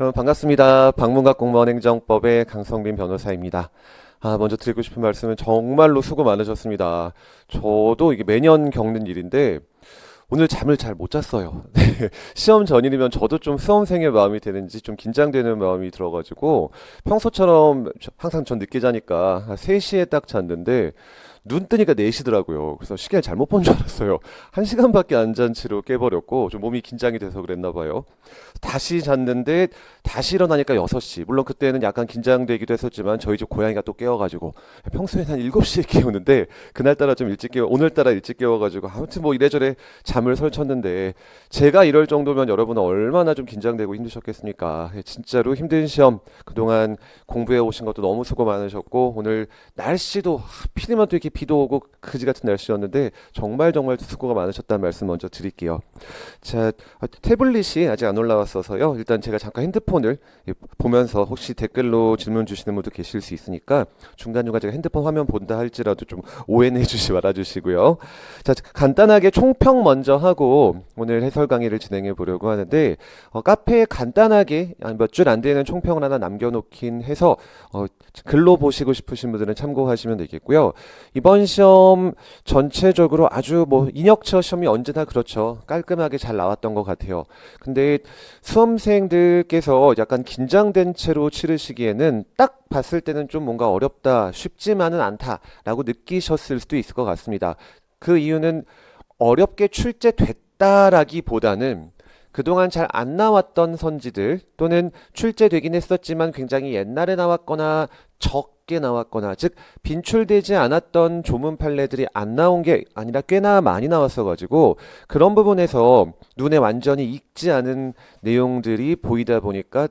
여러분 반갑습니다. 방문각 공무원 행정법의 강성빈 변호사입니다. 먼저 드리고 싶은 말씀은 정말로 수고 많으셨습니다. 저도 이게 매년 겪는 일인데 오늘 잠을 잘 못 잤어요. 네, 시험 전일이면 저도 좀 수험생의 마음이 되는지 좀 긴장되는 마음이 들어가지고 평소처럼 항상 전 늦게 자니까 한 3시에 딱 잤는데 눈 뜨니까 4시더라고요. 그래서 시계를 잘못 본 줄 알았어요. 1시간밖에 안 잔 채로 깨버렸고 좀 몸이 긴장이 돼서 그랬나 봐요. 다시 잤는데 다시 일어나니까 6시. 물론 그때는 약간 긴장되기도 했었지만 저희 집 고양이가 또 깨워가지고 평소에는 한 7시에 깨우는데 그날따라 좀 일찍 오늘따라 일찍 깨워가지고 아무튼 뭐 이래저래 잠을 설쳤는데 제가 이럴 정도면 여러분은 얼마나 좀 긴장되고 힘드셨겠습니까? 진짜로 힘든 시험 그동안 공부해 오신 것도 너무 수고 많으셨고 오늘 날씨도 하필이면 또 이렇게 비도 오고 그지 같은 날씨였는데 정말 정말 수고가 많으셨다는 말씀 먼저 드릴게요. 자, 태블릿이 아직 안 올라왔어서요. 일단 제가 잠깐 핸드폰을 보면서 혹시 댓글로 질문 주시는 분도 계실 수 있으니까 중간중간 제가 핸드폰 화면 본다 할지라도 좀 오해는 해주시 말아주시고요. 자, 간단하게 총평 먼저 하고 오늘 해설 강의를 진행해 보려고 하는데 카페에 간단하게 몇 줄 안 되는 총평을 하나 남겨놓긴 해서 글로 보시고 싶으신 분들은 참고하시면 되겠고요. 이번 시험 전체적으로 아주 뭐 인역처 시험이 언제나 그렇죠. 깔끔하게 잘 나왔던 것 같아요. 근데 수험생들께서 약간 긴장된 채로 치르시기에는 딱 봤을 때는 좀 뭔가 어렵다, 쉽지만은 않다라고 느끼셨을 수도 있을 것 같습니다. 그 이유는 어렵게 출제됐다라기보다는 그동안 잘 안 나왔던 선지들 또는 출제되긴 했었지만 굉장히 옛날에 나왔거나 적게 나왔거나 즉 빈출되지 않았던 조문 판례들이 안 나온 게 아니라 꽤나 많이 나왔어 가지고 그런 부분에서 눈에 완전히 익지 않은 내용들이 보이다 보니까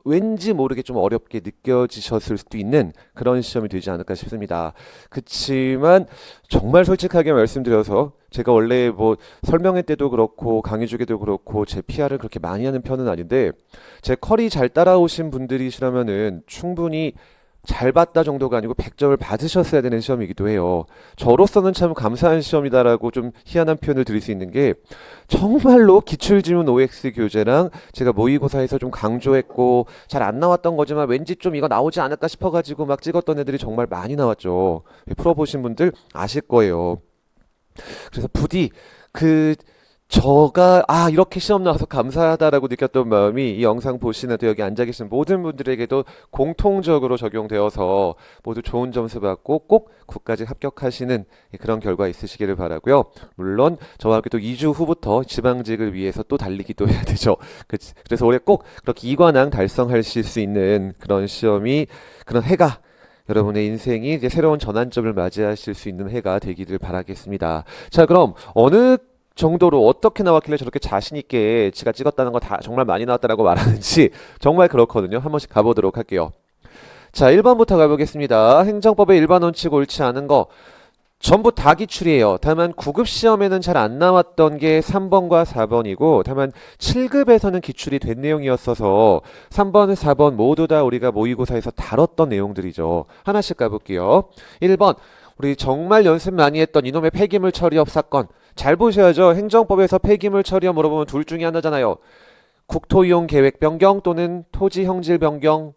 왠지 모르게 좀 어렵게 느껴지셨을 수도 있는 그런 시험이 되지 않을까 싶습니다. 그치만 정말 솔직하게 말씀드려서 제가 원래 뭐 설명회 때도 그렇고 강의 중에도 그렇고 제 PR을 그렇게 많이 하는 편은 아닌데 제 컬이 잘 따라오신 분들이시라면은 충분히 잘 봤다 정도가 아니고 100점을 받으셨어야 되는 시험이기도 해요. 저로서는 참 감사한 시험이다라고 좀 희한한 표현을 드릴 수 있는 게 정말로 기출지문 OX 교재랑 제가 모의고사에서 좀 강조했고 잘 안 나왔던 거지만 왠지 좀 이거 나오지 않을까 싶어가지고 막 찍었던 애들이 정말 많이 나왔죠. 풀어보신 분들 아실 거예요. 그래서 부디 그 저가 이렇게 시험 나와서 감사하다라고 느꼈던 마음이 이 영상 보시는 또 여기 앉아 계신 모든 분들에게도 공통적으로 적용되어서 모두 좋은 점수 받고 꼭 국가직 합격하시는 그런 결과 있으시기를 바라고요. 물론 저와 함께 또 2주 후부터 지방직을 위해서 또 달리기도 해야 되죠. 그래서 올해 꼭 그렇게 이관왕 달성하실 수 있는 그런 시험이 그런 해가 여러분의 인생이 이제 새로운 전환점을 맞이하실 수 있는 해가 되기를 바라겠습니다. 자, 그럼 어느 정도로 어떻게 나왔길래 저렇게 자신 있게 지가 찍었다는 거 다 정말 많이 나왔다라고 말하는지 정말 그렇거든요. 한 번씩 가보도록 할게요. 자, 1번부터 가보겠습니다. 행정법의 일반 원칙 옳지 않은 거 전부 다 기출이에요. 다만 9급 시험에는 잘 안 나왔던 게 3번과 4번이고 다만 7급에서는 기출이 된 내용이었어서 3번, 4번 모두 다 우리가 모의고사에서 다뤘던 내용들이죠. 하나씩 가볼게요. 1번 우리 정말 연습 많이 했던 이놈의 폐기물 처리업 사건 잘 보셔야죠. 행정법에서 폐기물 처리업 물어보면 둘 중에 하나잖아요. 국토이용 계획 변경 또는 토지 형질 변경을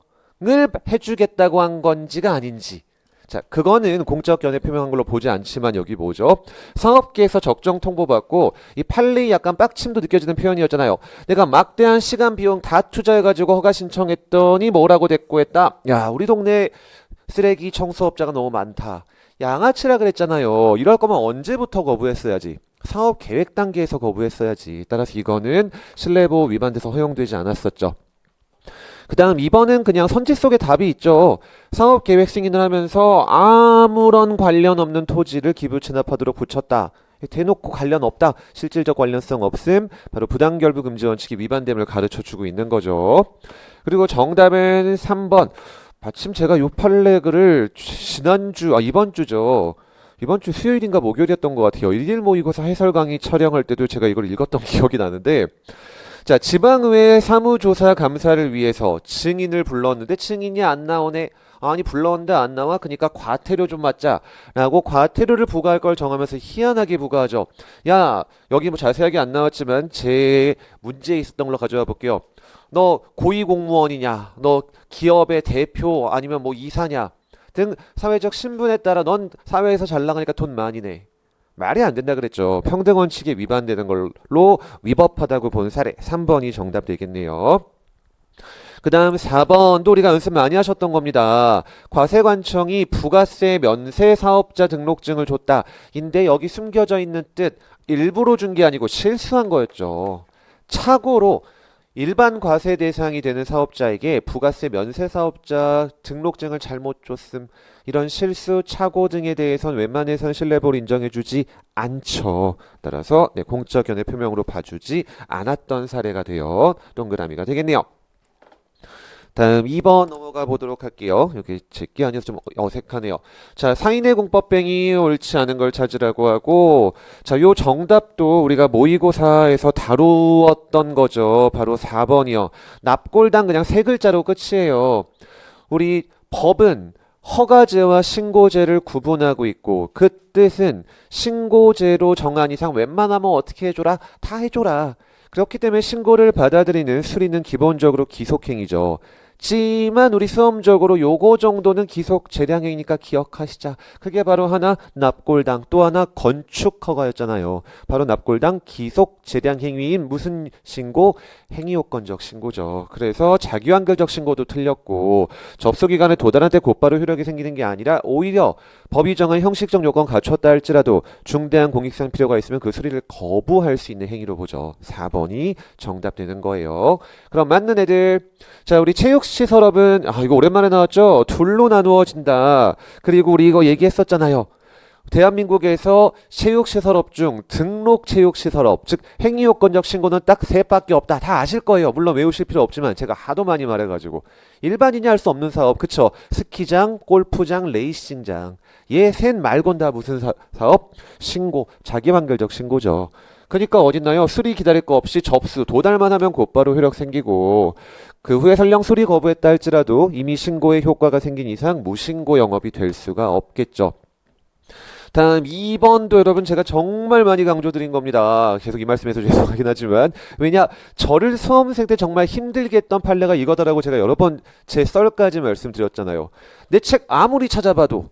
해주겠다고 한 건지가 아닌지. 자, 그거는 공적 견해 표명한 걸로 보지 않지만 여기 뭐죠? 사업계에서 적정 통보받고 이 판례 약간 빡침도 느껴지는 표현이었잖아요. 내가 막대한 시간 비용 다 투자해가지고 허가 신청했더니 뭐라고 대꾸했다. 야, 우리 동네 쓰레기 청소업자가 너무 많다. 양아치라 그랬잖아요. 이럴 거면 언제부터 거부했어야지. 사업 계획 단계에서 거부했어야지. 따라서 이거는 실내보호 위반돼서 허용되지 않았었죠. 그 다음 2번은 그냥 선지 속에 답이 있죠. 사업 계획 승인을 하면서 아무런 관련 없는 토지를 기부 체납하도록 붙였다. 대놓고 관련 없다. 실질적 관련성 없음. 바로 부당결부 금지 원칙이 위반됨을 가르쳐주고 있는 거죠. 그리고 정답은 3번. 마침 제가 요 판례글을 이번 주죠. 이번 주 수요일인가 목요일이었던 것 같아요. 일일 모의고사 해설 강의 촬영할 때도 제가 이걸 읽었던 기억이 나는데 자, 지방의회 사무조사 감사를 위해서 증인을 불렀는데 증인이 안 나오네. 아니 불렀는데 안 나와. 그러니까 과태료 좀 맞자라고 과태료를 부과할 걸 정하면서 희한하게 부과하죠. 야, 여기 뭐 자세하게 안 나왔지만 제 문제에 있었던 걸로 가져와 볼게요. 너 고위공무원이냐, 너 기업의 대표 아니면 뭐 이사냐 등 사회적 신분에 따라 넌 사회에서 잘 나가니까 돈 많이 내. 말이 안 된다 그랬죠. 평등 원칙에 위반되는 걸로 위법하다고 본 사례 3번이 정답 되겠네요. 그 다음 4번도 우리가 연습 많이 하셨던 겁니다. 과세관청이 부가세 면세 사업자 등록증을 줬다. 인데 여기 숨겨져 있는 뜻 일부러 준 게 아니고 실수한 거였죠. 착오로 일반 과세 대상이 되는 사업자에게 부가세 면세 사업자 등록증을 잘못 줬음. 이런 실수, 착오 등에 대해선 웬만해선 신뢰보를 인정해주지 않죠. 따라서 공적 견해 표명으로 봐주지 않았던 사례가 되어 동그라미가 되겠네요. 다음 2번 넘어가 보도록 할게요. 여기 제게 아니어서 좀 어색하네요. 자, 사인의 공법뱅이 옳지 않은 걸 찾으라고 하고, 자, 요 정답도 우리가 모의고사에서 다루었던 거죠. 바로 4번이요. 납골당 그냥 세 글자로 끝이에요. 우리 법은 허가제와 신고제를 구분하고 있고, 그 뜻은 신고제로 정한 이상 웬만하면 어떻게 해줘라? 다 해줘라. 그렇기 때문에 신고를 받아들이는 수리는 기본적으로 기속행위죠. 지만 우리 수험적으로 요거 정도는 기속 재량행위니까 기억하시자. 그게 바로 하나 납골당, 또 하나 건축허가였잖아요. 바로 납골당 기속 재량행위인 무슨 신고? 행위요건적 신고죠. 그래서 자기완결적 신고도 틀렸고 접수기간에 도달한 때 곧바로 효력이 생기는 게 아니라 오히려 법이 정한 형식적 요건 갖췄다 할지라도 중대한 공익상 필요가 있으면 그 수리를 거부할 수 있는 행위로 보죠. 4번이 정답 되는 거예요. 그럼 맞는 애들. 자, 우리 체육시설업은 이거 오랜만에 나왔죠. 둘로 나누어진다. 그리고 우리 이거 얘기했었잖아요. 대한민국에서 체육시설업 중 등록 체육시설업, 즉 행위요건적 신고는 딱 셋밖에 없다. 다 아실 거예요. 물론 외우실 필요 없지만 제가 하도 많이 말해가지고. 일반인이 할 수 없는 사업, 그쵸? 스키장, 골프장, 레이싱장. 얘 셋 말곤 다 무슨 사업? 신고, 자기완결적 신고죠. 그러니까 어딨나요? 수리 기다릴 거 없이 접수, 도달만 하면 곧바로 효력 생기고 그 후에 설령 수리 거부했다 할지라도 이미 신고에 효과가 생긴 이상 무신고 영업이 될 수가 없겠죠. 다음 2번도 여러분 제가 정말 많이 강조드린 겁니다. 계속 이 말씀해서 죄송하긴 하지만 왜냐 저를 수험생 때 정말 힘들게 했던 판례가 이거다라고 제가 여러 번 제 썰까지 말씀드렸잖아요. 내 책 아무리 찾아봐도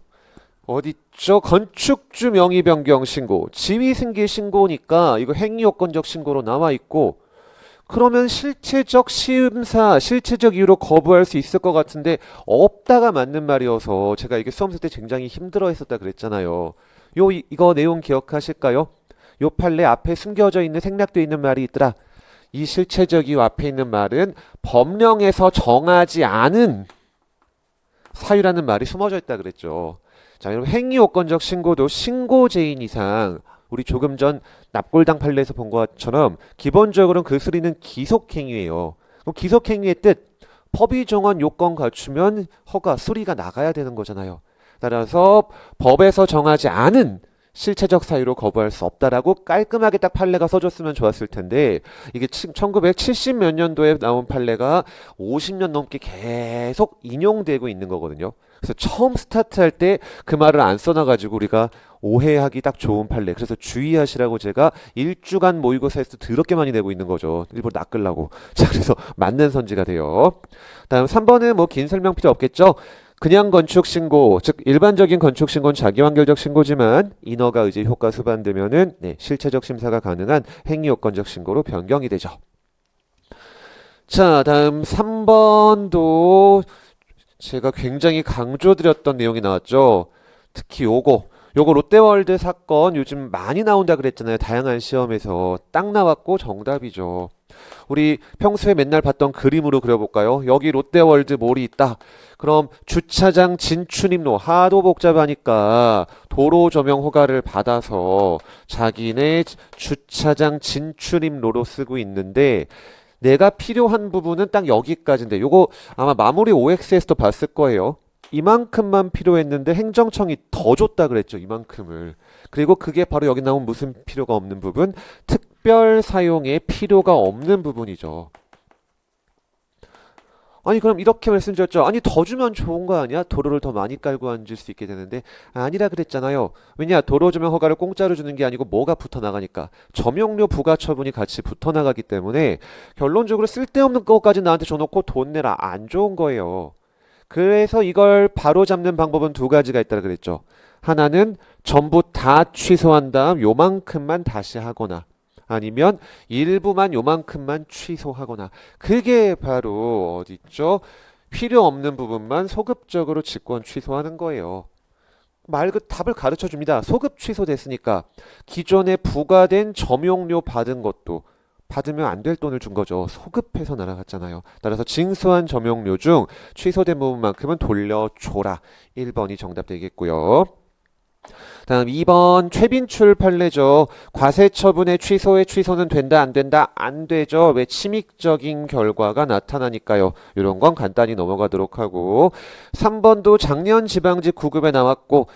어딨죠? 건축주 명의 변경 신고, 지위 승계 신고니까 이거 행위요건적 신고로 나와 있고 그러면 실체적 심사, 실체적 이유로 거부할 수 있을 것 같은데 없다가 맞는 말이어서 제가 이게 수험생 때 굉장히 힘들어 했었다 그랬잖아요. 이거 내용 기억하실까요? 요 판례 앞에 숨겨져 있는 생략되어 있는 말이 있더라. 이 실체적 이유 앞에 있는 말은 법령에서 정하지 않은 사유라는 말이 숨어져 있다 그랬죠. 자, 여러분 행위요건적 신고도 신고제인 이상 우리 조금 전 납골당 판례에서 본 것처럼 기본적으로는 그 수리는 기속행위예요. 그럼 기속행위의 뜻, 법이 정한 요건 갖추면 허가, 수리가 나가야 되는 거잖아요. 따라서 법에서 정하지 않은 실체적 사유로 거부할 수 없다라고 깔끔하게 딱 판례가 써줬으면 좋았을 텐데 이게 1970 몇 년도에 나온 판례가 50년 넘게 계속 인용되고 있는 거거든요. 그래서 처음 스타트할 때 그 말을 안 써놔가지고 우리가 오해하기 딱 좋은 판례. 그래서 주의하시라고 제가 1주간 모의고사에서 더럽게 많이 내고 있는 거죠. 일부러 낚으려고. 자, 그래서 맞는 선지가 돼요. 다음 3번은 뭐 긴 설명 필요 없겠죠. 그냥 건축 신고, 즉 일반적인 건축 신고는 자기완결적 신고지만 인허가 의제 효과 수반되면은 실체적 심사가 가능한 행위요건적 신고로 변경이 되죠. 자, 다음 3번도 제가 굉장히 강조드렸던 내용이 나왔죠. 특히 요거 롯데월드 사건 요즘 많이 나온다 그랬잖아요. 다양한 시험에서 딱 나왔고 정답이죠. 우리 평소에 맨날 봤던 그림으로 그려볼까요? 여기 롯데월드 몰이 있다. 그럼 주차장 진출입로 하도 복잡하니까 도로 조명 허가를 받아서 자기네 주차장 진출입로로 쓰고 있는데 내가 필요한 부분은 딱 여기까지인데 요거 아마 마무리 OX에서도 봤을 거예요. 이만큼만 필요했는데 행정청이 더 줬다 그랬죠. 이만큼을. 그리고 그게 바로 여기 나온 무슨 필요가 없는 부분? 특별 사용에 필요가 없는 부분이죠. 아니 그럼 이렇게 말씀드렸죠. 아니 더 주면 좋은 거 아니야? 도로를 더 많이 깔고 앉을 수 있게 되는데 아니라 그랬잖아요. 왜냐 도로 조명 허가를 공짜로 주는 게 아니고 뭐가 붙어 나가니까 점용료 부과 처분이 같이 붙어 나가기 때문에 결론적으로 쓸데없는 것까지 나한테 줘놓고 돈 내라 안 좋은 거예요. 그래서 이걸 바로 잡는 방법은 두 가지가 있다고 그랬죠. 하나는 전부 다 취소한 다음 요만큼만 다시 하거나 아니면 일부만 요만큼만 취소하거나 그게 바로 어디 있죠? 필요 없는 부분만 소급적으로 직권 취소하는 거예요. 말 그 답을 가르쳐 줍니다. 소급 취소됐으니까 기존에 부과된 점용료 받은 것도 받으면 안 될 돈을 준 거죠. 소급해서 날아갔잖아요. 따라서 징수한 점용료 중 취소된 부분만큼은 돌려줘라. 1번이 정답 되겠고요. 다음 2번 최빈출 판례죠. 과세 처분의 취소의 취소는 된다 안 된다 안 되죠. 왜 침익적인 결과가 나타나니까요. 이런 건 간단히 넘어가도록 하고 3번도 작년 지방직 9급에 나왔고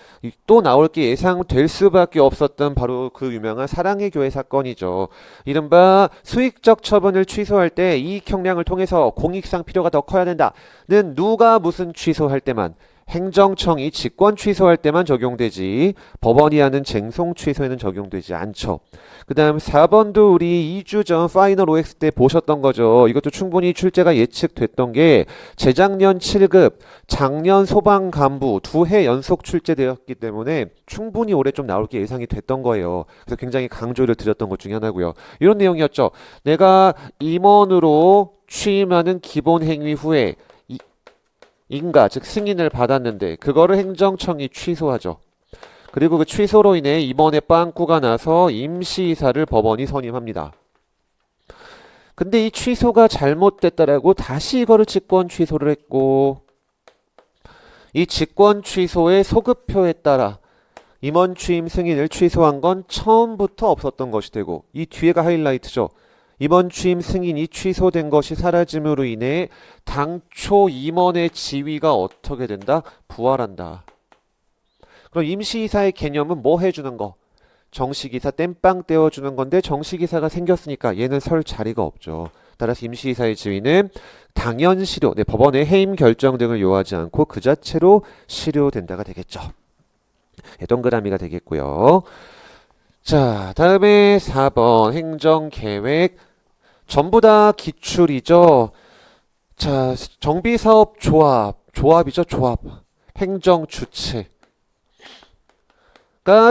또 나올 게 예상될 수밖에 없었던 바로 그 유명한 사랑의 교회 사건이죠. 이른바 수익적 처분을 취소할 때 이익 형량을 통해서 공익상 필요가 더 커야 된다는 누가 무슨 취소할 때만 행정청이 직권 취소할 때만 적용되지 법원이 하는 쟁송 취소에는 적용되지 않죠. 그 다음 4번도 우리 2주 전 파이널 OX 때 보셨던 거죠. 이것도 충분히 출제가 예측됐던 게 재작년 7급, 작년 소방 간부 2해 연속 출제되었기 때문에 충분히 올해 좀 나올 게 예상이 됐던 거예요. 그래서 굉장히 강조를 드렸던 것 중에 하나고요. 이런 내용이었죠. 내가 임원으로 취임하는 기본 행위 후에 인가 즉 승인을 받았는데 그거를 행정청이 취소하죠. 그리고 그 취소로 인해 임원의 빵꾸가 나서 임시이사를 법원이 선임합니다. 근데 이 취소가 잘못됐다라고 다시 이거를 직권 취소를 했고 이 직권 취소의 소급표에 따라 임원 취임 승인을 취소한 건 처음부터 없었던 것이 되고 이 뒤에가 하이라이트죠. 임원 취임 승인이 취소된 것이 사라짐으로 인해 당초 임원의 지위가 어떻게 된다? 부활한다. 그럼 임시이사의 개념은 뭐 해주는 거? 정식이사 땜빵 떼어주는 건데 정식이사가 생겼으니까 얘는 설 자리가 없죠. 따라서 임시이사의 지위는 당연 실효, 법원의 해임 결정 등을 요하지 않고 그 자체로 실효된다가 되겠죠. 동그라미가 되겠고요. 자, 다음에 4번 행정계획 전부 다 기출이죠. 자, 정비사업 조합이죠. 조합. 행정주체가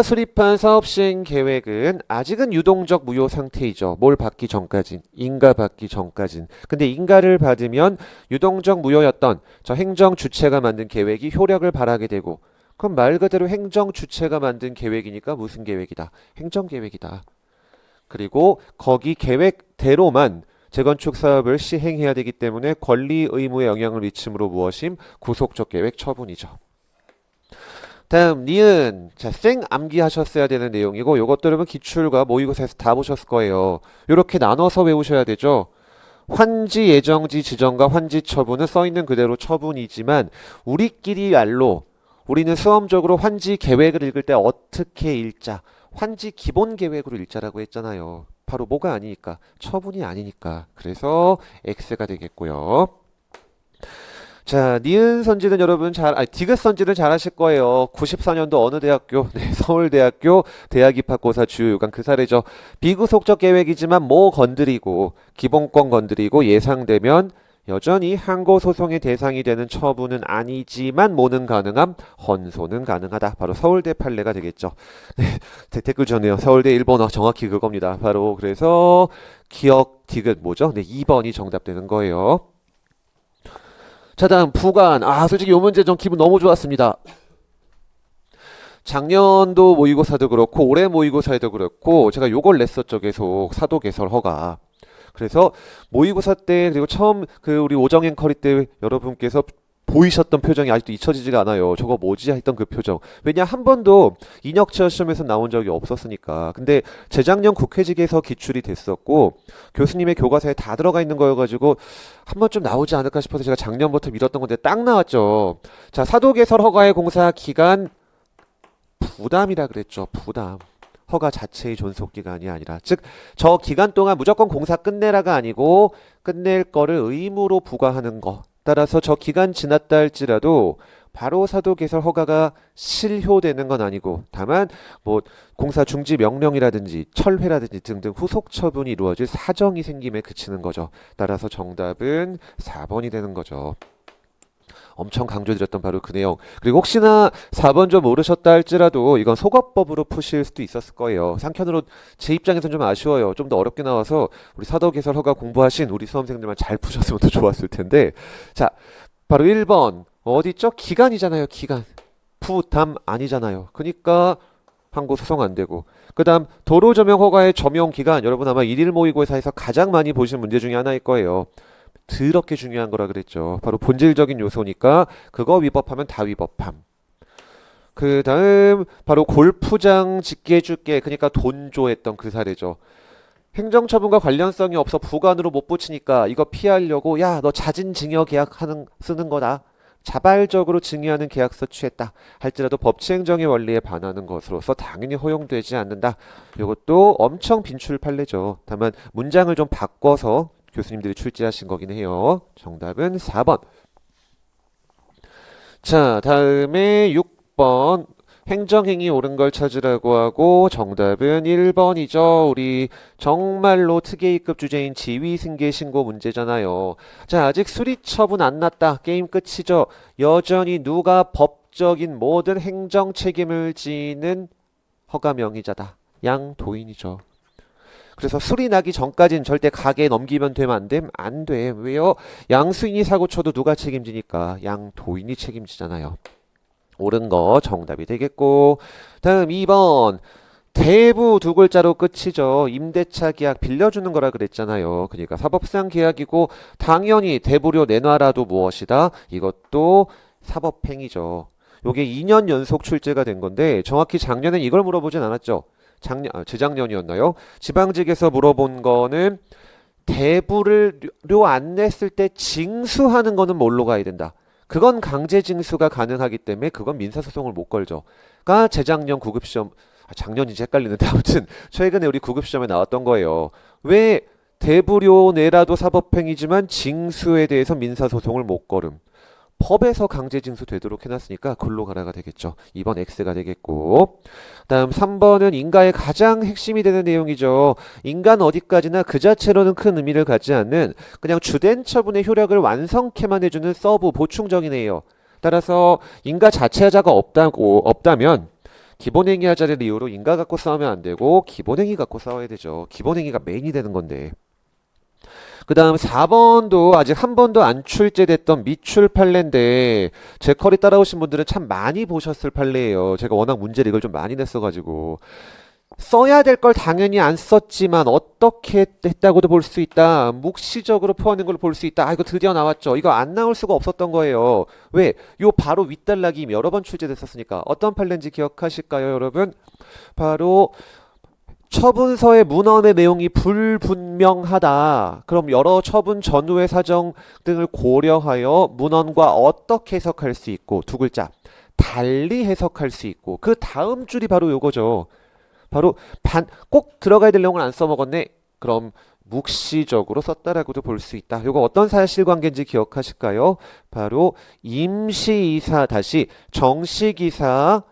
수립한 사업시행 계획은 아직은 유동적 무효 상태이죠. 뭘 받기 전까진, 인가 받기 전까진. 근데 인가를 받으면 유동적 무효였던 저 행정주체가 만든 계획이 효력을 발하게 되고 그럼 말 그대로 행정 주체가 만든 계획이니까 무슨 계획이다? 행정계획이다. 그리고 거기 계획대로만 재건축 사업을 시행해야 되기 때문에 권리 의무에 영향을 미치므로 무엇임? 구속적 계획 처분이죠. 다음 니은 자, 생 암기하셨어야 되는 내용이고 요것들은 기출과 모의고사에서 다 보셨을 거예요. 이렇게 나눠서 외우셔야 되죠. 환지 예정지 지정과 환지 처분은 써있는 그대로 처분이지만 우리끼리 알로 우리는 수험적으로 환지 계획을 읽을 때 어떻게 읽자? 환지 기본 계획으로 읽자라고 했잖아요. 바로 뭐가 아니니까? 처분이 아니니까. 그래서 X가 되겠고요. 자, 니은 선지는 여러분 디귿 선지는 잘 하실 거예요. 94년도 어느 대학교? 네, 서울대학교 대학입학고사 주요 요강 그 사례죠. 비구속적 계획이지만 뭐 건드리고 기본권 건드리고 예상되면 여전히 항고소송의 대상이 되는 처분은 아니지만 뭐는 가능함? 헌소는 가능하다. 바로 서울대 판례가 되겠죠. 네, 댓글 주네요. 서울대 일본어 정확히 그겁니다. 바로 그래서 기억 디귿 뭐죠? 네, 2번이 정답 되는 거예요. 자, 다음 부관. 솔직히 이 문제 전 기분 너무 좋았습니다. 작년도 모의고사도 그렇고 올해 모의고사에도 그렇고 제가 요걸 냈었죠. 계속 사도 개설 허가. 그래서 모의고사 때 그리고 처음 그 우리 오정행 커리 때 여러분께서 보이셨던 표정이 아직도 잊혀지지가 않아요. 저거 뭐지 했던 그 표정. 왜냐 한 번도 인역체어 시험에서 나온 적이 없었으니까. 근데 재작년 국회직에서 기출이 됐었고 교수님의 교과서에 다 들어가 있는 거여가지고 한 번쯤 나오지 않을까 싶어서 제가 작년부터 미뤘던 건데 딱 나왔죠. 자, 사도개설 허가의 공사 기간 부담이라 그랬죠. 부담. 허가 자체의 존속기간이 아니라 즉 저 기간 동안 무조건 공사 끝내라가 아니고 끝낼 거를 의무로 부과하는 거 따라서 저 기간 지났다 할지라도 바로 사도 개설 허가가 실효되는 건 아니고 다만 뭐 공사 중지 명령이라든지 철회라든지 등등 후속 처분이 이루어질 사정이 생김에 그치는 거죠. 따라서 정답은 4번이 되는 거죠. 엄청 강조드렸던 바로 그 내용. 그리고 혹시나 4번 좀 모르셨다 할지라도 이건 속어법으로 푸실 수도 있었을 거예요. 한편으로 제 입장에서는 좀 아쉬워요. 좀 더 어렵게 나와서 우리 사도 개설 허가 공부하신 우리 수험생들만 잘 푸셨으면 더 좋았을 텐데. 자, 바로 1번. 어디 있죠? 기간이잖아요. 기간. 부담 아니잖아요. 그러니까 항고 소송 안 되고. 그 다음 도로 조명 허가의 점용 기간. 여러분 아마 일일 모의고사에서 가장 많이 보신 문제 중에 하나일 거예요. 더럽게 중요한 거라 그랬죠. 바로 본질적인 요소니까 그거 위법하면 다 위법함. 그 다음 바로 골프장 짓게 해줄게. 그러니까 돈 줘 했던 그 사례죠. 행정처분과 관련성이 없어 부관으로 못 붙이니까 이거 피하려고 야 너 자진증여 계약하는 쓰는 거다. 자발적으로 증여하는 계약서 취했다 할지라도 법치행정의 원리에 반하는 것으로서 당연히 허용되지 않는다. 이것도 엄청 빈출 판례죠. 다만 문장을 좀 바꿔서 교수님들이 출제하신 거긴 해요. 정답은 4번. 자, 다음에 6번. 행정행위 옳은 걸 찾으라고 하고 정답은 1번이죠. 우리 정말로 특혜이급 주제인 지위승계 신고 문제잖아요. 자, 아직 수리 처분 안 났다. 게임 끝이죠. 여전히 누가 법적인 모든 행정 책임을 지는 허가 명의자다. 양도인이죠. 그래서 수리 나기 전까지는 절대 가게에 넘기면 되면 안 됨? 안 돼. 왜요? 양수인이 사고 쳐도 누가 책임지니까 양도인이 책임지잖아요. 옳은 거 정답이 되겠고 다음 2번 대부 두 글자로 끝이죠. 임대차 계약 빌려주는 거라 그랬잖아요. 그러니까 사법상 계약이고 당연히 대부료 내놔라도 무엇이다? 이것도 사법행위죠. 요게 2년 연속 출제가 된 건데 정확히 작년엔 이걸 물어보진 않았죠. 재작년이었나요? 지방직에서 물어본 거는 대부료 안 냈을 때 징수하는 거는 뭘로 가야 된다? 그건 강제징수가 가능하기 때문에 그건 민사소송을 못 걸죠. 그러니까 재작년 구급시험, 작년인지 헷갈리는데 아무튼 최근에 우리 구급시험에 나왔던 거예요. 왜 대부료 내라도 사법행위지만 징수에 대해서 민사소송을 못 걸음. 법에서 강제징수 되도록 해놨으니까 글로 가라가 되겠죠. 2번 X가 되겠고 다음 3번은 인가의 가장 핵심이 되는 내용이죠. 인가는 어디까지나 그 자체로는 큰 의미를 갖지 않는 그냥 주된 처분의 효력을 완성케만 해주는 서브 보충적이네요. 따라서 인가 자체하자가 없다면 기본행위 하자를 이유로 인가 갖고 싸우면 안 되고 기본행위 갖고 싸워야 되죠. 기본행위가 메인이 되는 건데 그 다음 4번도 아직 한 번도 안 출제됐던 미출 판례인데 제 커리 따라오신 분들은 참 많이 보셨을 판례예요. 제가 워낙 문제를 이걸 좀 많이 냈어가지고 써야 될 걸 당연히 안 썼지만 어떻게 했다고도 볼 수 있다. 묵시적으로 포함된 걸로 볼 수 있다. 아 이거 드디어 나왔죠. 이거 안 나올 수가 없었던 거예요. 왜? 요 바로 윗단락이 여러 번 출제됐었으니까 어떤 판례인지 기억하실까요 여러분? 바로 처분서의 문헌의 내용이 불분명하다. 그럼 여러 처분 전후의 사정 등을 고려하여 문헌과 어떻게 해석할 수 있고 두 글자 달리 해석할 수 있고 그 다음 줄이 바로 요거죠. 바로 꼭 들어가야 될 내용을 안 써먹었네. 그럼 묵시적으로 썼다라고도 볼 수 있다. 요거 어떤 사실관계인지 기억하실까요? 바로 임시이사 다시 정식이사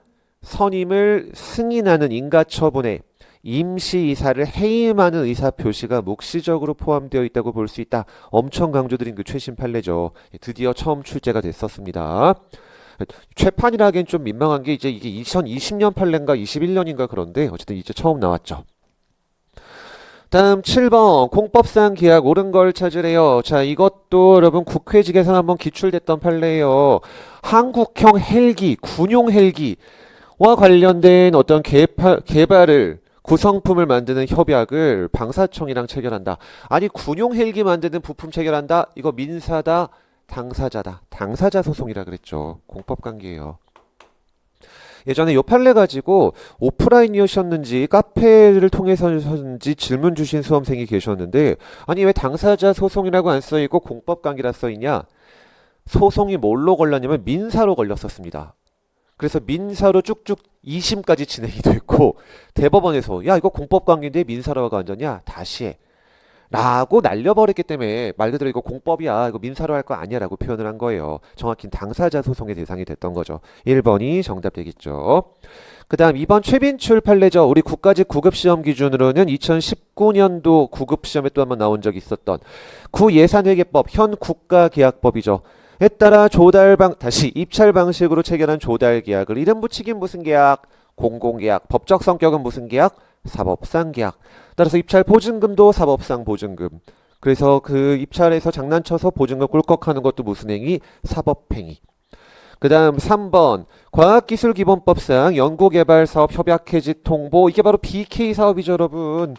선임을 승인하는 인가처분에 임시이사를 해임하는 의사표시가 묵시적으로 포함되어 있다고 볼 수 있다. 엄청 강조드린 그 최신 판례죠. 드디어 처음 출제가 됐었습니다. 최판이라 하기엔 좀 민망한 게 이제 이게 2020년 판례인가 21년인가 그런데 어쨌든 이제 처음 나왔죠. 다음 7번 공법상 계약 옳은 걸 찾으래요. 자 이것도 여러분 국회직에서 한번 기출됐던 판례예요. 한국형 헬기, 군용 헬기와 관련된 어떤 개발을 구성품을 만드는 협약을 방사청이랑 체결한다. 아니 군용 헬기 만드는 부품 체결한다. 이거 민사다. 당사자다. 당사자 소송이라 그랬죠. 공법관계예요. 예전에 요 판례 가지고 오프라인이셨는지 카페를 통해서였는지 질문 주신 수험생이 계셨는데 아니 왜 당사자 소송이라고 안 써있고 공법관계라 써있냐. 소송이 뭘로 걸렸냐면 민사로 걸렸었습니다. 그래서 민사로 쭉쭉 2심까지 진행이 됐고 대법원에서 야 이거 공법관계인데 민사로 가 앉았냐 다시 해. 라고 날려버렸기 때문에 말 그대로 이거 공법이야, 이거 민사로 할 거 아니야 라고 표현을 한 거예요. 정확히 당사자 소송의 대상이 됐던 거죠. 1번이 정답 되겠죠. 그 다음 2번 최빈출 판례죠. 우리 국가직 구급시험 기준으로는 2019년도 구급시험에 또 한번 나온 적이 있었던 구예산회계법 현 국가계약법이죠. 에 따라 다시 입찰 방식으로 체결한 조달 계약을 이름 붙이긴 무슨 계약? 공공계약. 법적 성격은 무슨 계약? 사법상 계약. 따라서 입찰 보증금도 사법상 보증금. 그래서 그 입찰에서 장난쳐서 보증금 꿀꺽하는 것도 무슨 행위? 사법행위. 그 다음 3번 과학기술기본법상 연구개발사업 협약해지 통보. 이게 바로 BK 사업이죠, 여러분.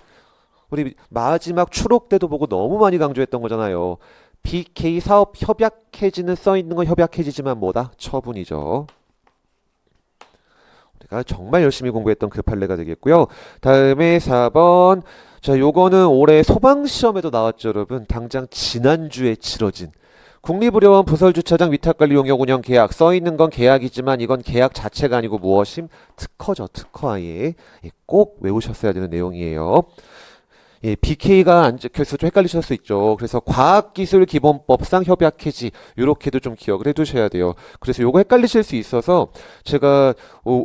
우리 마지막 추록 때도 보고 너무 많이 강조했던 거잖아요. BK 사업 협약해지는 써있는 건 협약해지지만 뭐다? 처분이죠. 우리가 정말 열심히 공부했던 그 판례가 되겠고요. 다음에 4번. 자, 요거는 올해 소방시험에도 나왔죠, 여러분. 당장 지난주에 치러진 국립의료원 부설주차장 위탁관리 용역 운영 계약. 써있는 건 계약이지만 이건 계약 자체가 아니고 무엇임? 특허죠, 특허. 아예 꼭 외우셨어야 되는 내용이에요. 예, BK가 안 적혀서 좀 헷갈리실 수 있죠. 그래서 과학기술기본법상 협약해지 이렇게도 좀 기억을 해두셔야 돼요. 그래서 요거 헷갈리실 수 있어서 제가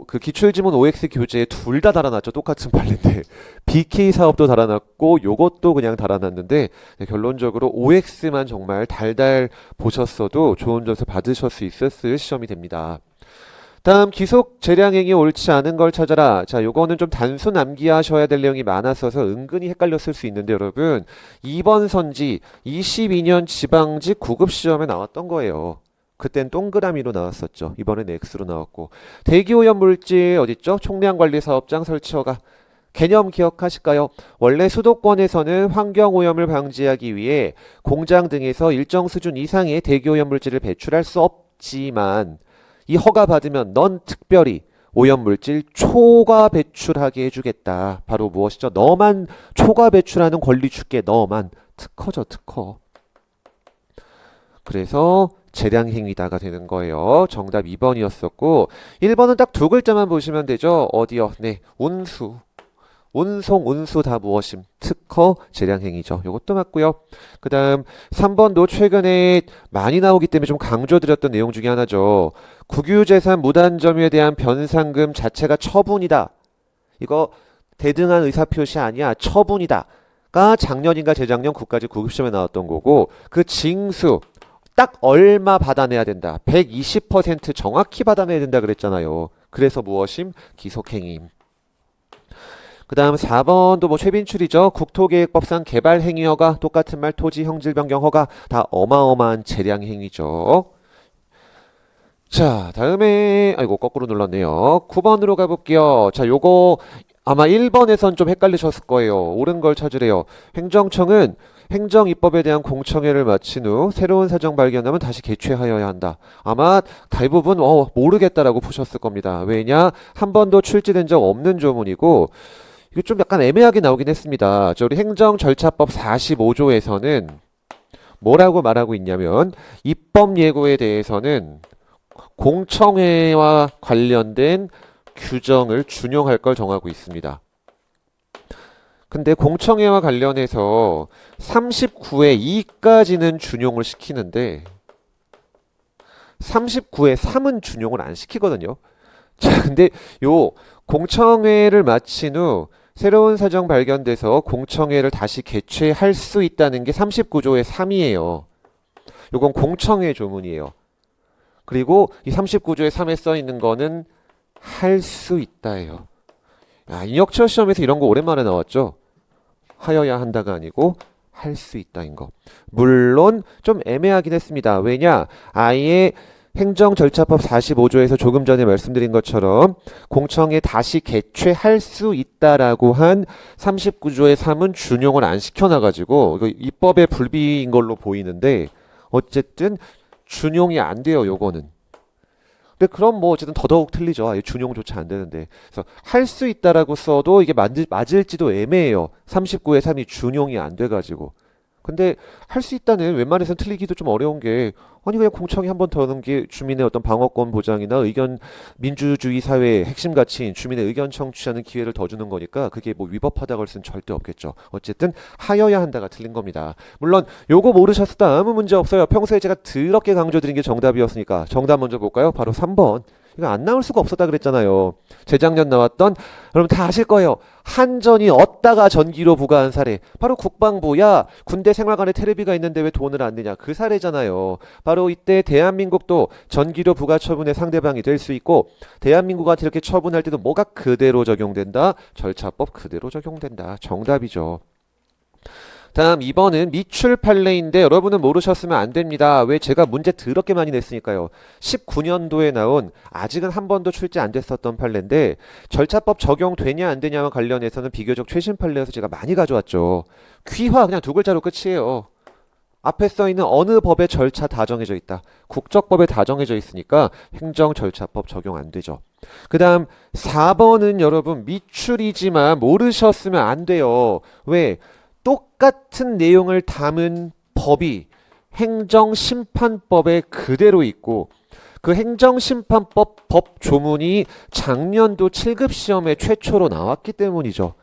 그 기출지문 OX 교재에 둘 다 달아놨죠. 똑같은 판례인데 BK 사업도 달아놨고 요것도 그냥 달아놨는데 네, 결론적으로 OX만 정말 달달 보셨어도 좋은 점수 받으실 수 있었을 시험이 됩니다. 다음 기속 재량행위 옳지 않은 걸 찾아라. 자, 요거는 좀 단순 암기하셔야 될 내용이 많았어서 은근히 헷갈렸을 수 있는데 여러분 2번 선지 22년 지방직 구급시험에 나왔던 거예요. 그땐 동그라미로 나왔었죠. 이번엔 X로 나왔고 대기오염 물질 어딨죠? 총량관리사업장 설치허가. 개념 기억하실까요? 원래 수도권에서는 환경오염을 방지하기 위해 공장 등에서 일정 수준 이상의 대기오염 물질을 배출할 수 없지만 이 허가 받으면 넌 특별히 오염물질 초과 배출하게 해주겠다. 바로 무엇이죠? 너만 초과 배출하는 권리 줄게. 너만. 특허죠, 특허. 그래서 재량행위다가 되는 거예요. 정답 2번이었었고 1번은 딱 두 글자만 보시면 되죠. 어디요? 네, 운수. 운송, 운수 다 무엇임? 특허, 재량행위죠. 요것도 맞고요. 그 다음 3번도 최근에 많이 나오기 때문에 좀 강조드렸던 내용 중에 하나죠. 국유재산 무단점유에 대한 변상금 자체가 처분이다. 이거 대등한 의사표시 아니야. 처분이다. 가 작년인가 재작년 국가직 구급시험에 나왔던 거고 그 징수 딱 얼마 받아내야 된다. 120% 정확히 받아내야 된다 그랬잖아요. 그래서 무엇임? 기속행위임. 그 다음 4번도 뭐 최빈출이죠. 국토계획법상 개발행위허가 똑같은 말 토지 형질 변경 허가 다 어마어마한 재량행위죠. 자, 다음에 아이고 거꾸로 눌렀네요. 9번으로 가볼게요. 자, 요거 아마 1번에선 좀 헷갈리셨을 거예요. 옳은 걸 찾으래요. 행정청은 행정입법에 대한 공청회를 마친 후 새로운 사정 발견하면 다시 개최하여야 한다. 아마 대부분 모르겠다라고 푸셨을 겁니다. 왜냐? 한 번도 출제된 적 없는 조문이고 이거 좀 약간 애매하게 나오긴 했습니다. 우리 행정절차법 45조에서는 뭐라고 말하고 있냐면 입법 예고에 대해서는 공청회와 관련된 규정을 준용할 걸 정하고 있습니다. 근데 공청회와 관련해서 39의 2까지는 준용을 시키는데 39의 3은 준용을 안 시키거든요. 자, 근데 요 공청회를 마친 후 새로운 사정 발견돼서 공청회를 다시 개최할 수 있다는 게 39조의 3이에요. 요건 공청회 조문이에요. 그리고 이 39조의 3에 써 있는 거는 할 수 있다예요. 야, 인혁철 시험에서 이런 거 오랜만에 나왔죠. 하여야 한다가 아니고 할 수 있다인 거. 물론 좀 애매하긴 했습니다. 왜냐? 아예 행정절차법 45조에서 조금 전에 말씀드린 것처럼 공청회 다시 개최할 수 있다라고 한 39조의 3은 준용을 안 시켜놔가지고 이거 입법의 불비인 걸로 보이는데 어쨌든 준용이 안 돼요. 요거는. 근데 그럼 뭐 어쨌든 더더욱 틀리죠. 아예 준용조차 안 되는데. 그래서 할 수 있다라고 써도 이게 맞을지도 애매해요. 39의 3이 준용이 안 돼가지고. 근데 할 수 있다는 웬만해서는 틀리기도 좀 어려운 게 아니 그냥 공청회 한 번 더 하는 게 주민의 어떤 방어권 보장이나 의견 민주주의 사회의 핵심 가치인 주민의 의견 청취하는 기회를 더 주는 거니까 그게 뭐 위법하다고 할 수는 절대 없겠죠. 어쨌든 하여야 한다가 틀린 겁니다. 물론 요거 모르셨을 때 아무 문제 없어요. 평소에 제가 더럽게 강조드린 게 정답이었으니까 정답 먼저 볼까요? 바로 3번. 이거 안 나올 수가 없었다 그랬잖아요. 재작년 나왔던 여러분 다 아실 거예요. 한전이 얻다가 전기료 부과한 사례. 바로 국방부야 군대 생활관에 테레비가 있는데 왜 돈을 안 내냐. 그 사례잖아요. 바로 이때 대한민국도 전기료 부과 처분의 상대방이 될 수 있고 대한민국한테 이렇게 처분할 때도 뭐가 그대로 적용된다. 절차법 그대로 적용된다. 정답이죠. 다음 2번은 미출 판례인데 여러분은 모르셨으면 안 됩니다. 왜 제가 문제 더럽게 많이 냈으니까요. 19년도에 나온 아직은 한 번도 출제 안 됐었던 판례인데 절차법 적용되냐 안 되냐와 관련해서는 비교적 최신 판례에서 제가 많이 가져왔죠. 귀화 그냥 두 글자로 끝이에요. 앞에 써있는 어느 법의 절차 다 정해져 있다. 국적법에 다 정해져 있으니까 행정절차법 적용 안 되죠. 그 다음 4번은 여러분 미출이지만 모르셨으면 안 돼요. 왜? 똑같은 내용을 담은 법이 행정심판법에 그대로 있고 그 행정심판법 법 조문이 작년도 7급 시험에 최초로 나왔기 때문이죠.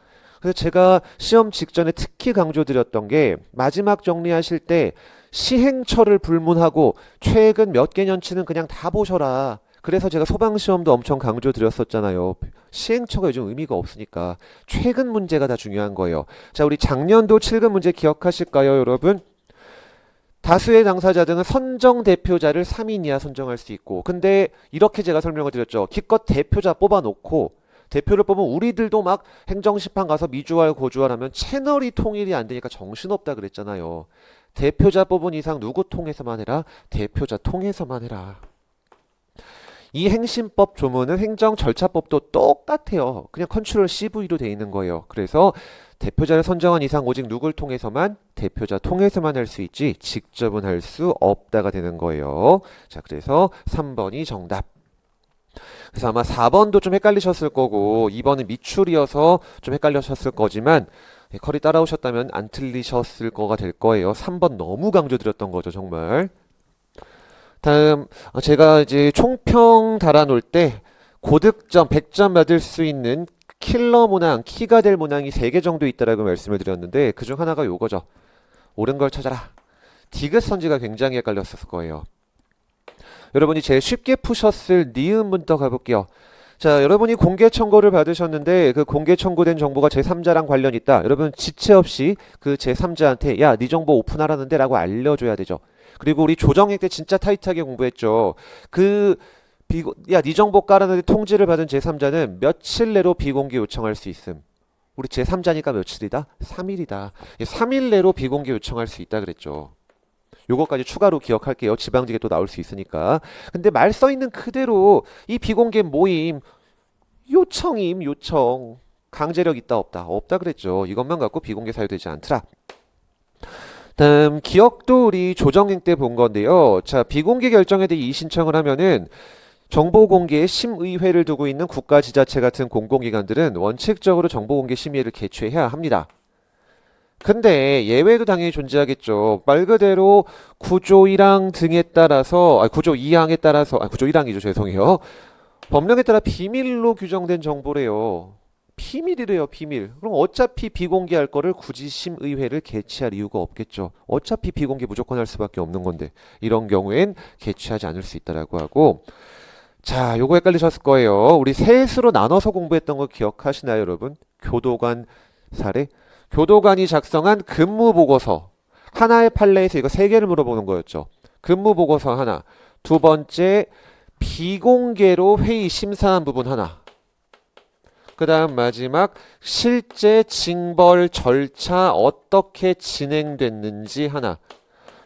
그래서 제가 시험 직전에 특히 강조드렸던 게 마지막 정리하실 때 시행처를 불문하고 최근 몇 개년치는 그냥 다 보셔라. 그래서 제가 소방시험도 엄청 강조드렸었잖아요. 시행처가 요즘 의미가 없으니까 최근 문제가 다 중요한 거예요. 자, 우리 작년도 7급 문제 기억하실까요, 여러분? 다수의 당사자 등은 선정 대표자를 3인 이하 선정할 수 있고 근데 이렇게 제가 설명을 드렸죠. 기껏 대표자 뽑아놓고 대표를 뽑으면 우리들도 막 행정심판 가서 미주알 고주알 하면 채널이 통일이 안 되니까 정신없다 그랬잖아요. 대표자 뽑은 이상 누구 통해서만 해라? 대표자 통해서만 해라. 이 행심법 조문은 행정절차법도 똑같아요. 그냥 컨트롤 CV로 돼 있는 거예요. 그래서 대표자를 선정한 이상 오직 누굴 통해서만 대표자 통해서만 할 수 있지 직접은 할 수 없다가 되는 거예요. 자, 그래서 3번이 정답. 그래서 아마 4번도 좀 헷갈리셨을 거고 2번은 미출이어서 좀 헷갈리셨을 거지만 커리 따라오셨다면 안 틀리셨을 거가 될 거예요. 3번 너무 강조드렸던 거죠, 정말. 다음 제가 이제 총평 달아놓을 때 고득점 100점 받을 수 있는 킬러 문항, 키가 될 문항이 3개 정도 있다라고 말씀을 드렸는데 그중 하나가 요거죠. 옳은 걸 찾아라. 디귿 선지가 굉장히 헷갈렸을 거예요. 여러분이 제일 쉽게 푸셨을 니은부터 가볼게요. 자, 여러분이 공개 청구를 받으셨는데 그 공개 청구된 정보가 제3자랑 관련 있다. 여러분 지체 없이 그 제3자한테 야, 네 정보 오픈하라는데 라고 알려줘야 되죠. 그리고 우리 조정행 때 진짜 타이트하게 공부했죠. 야, 네 정보 깔아는데 통지를 받은 제3자는 며칠 내로 비공개 요청할 수 있음. 우리 제3자니까 며칠이다? 3일이다. 3일 내로 비공개 요청할 수 있다 그랬죠. 요거까지 추가로 기억할게요. 지방직에 또 나올 수 있으니까. 근데 말 써있는 그대로 이 비공개 모임 요청임 요청 강제력 있다 없다? 없다 그랬죠. 이것만 갖고 비공개 사유되지 않더라. 다음 기억도 우리 조정행 때 본 건데요. 자, 비공개 결정에 대해 이의신청을 하면은 정보공개 심의회를 두고 있는 국가지자체 같은 공공기관들은 원칙적으로 정보공개 심의회를 개최해야 합니다. 근데 예외도 당연히 존재하겠죠. 말 그대로 구조 1항 등에 따라서 구조 2항에 따라서 구조 1항이죠. 죄송해요. 법령에 따라 비밀로 규정된 정보래요. 비밀이래요, 비밀. 그럼 어차피 비공개할 거를 굳이 심의회를 개최할 이유가 없겠죠. 어차피 비공개 무조건 할 수밖에 없는 건데 이런 경우엔 개최하지 않을 수 있다라고 하고 자, 요거 헷갈리셨을 거예요. 우리 셋으로 나눠서 공부했던 거 기억하시나요, 여러분? 교도관 사례. 교도관이 작성한 근무보고서 하나의 판례에서 이거 3개를 물어보는 거였죠. 근무보고서 하나. 두 번째 비공개로 회의 심사한 부분 하나. 그 다음 마지막 실제 징벌 절차 어떻게 진행됐는지 하나.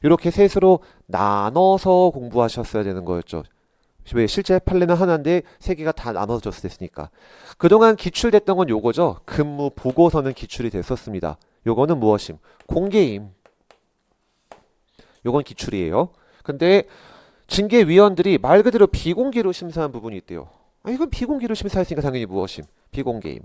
이렇게 셋으로 나눠서 공부하셨어야 되는 거였죠. 왜 실제 판례는 하나인데 3개가 다 나눠졌을 때으니까. 그동안 기출됐던 건 요거죠. 근무 보고서는 기출이 됐었습니다. 요거는 무엇임? 공개임. 요건 기출이에요. 근데 징계위원들이 말 그대로 비공개로 심사한 부분이 있대요. 이건 비공개로 심사했으니까 당연히 무엇임? 비공개임.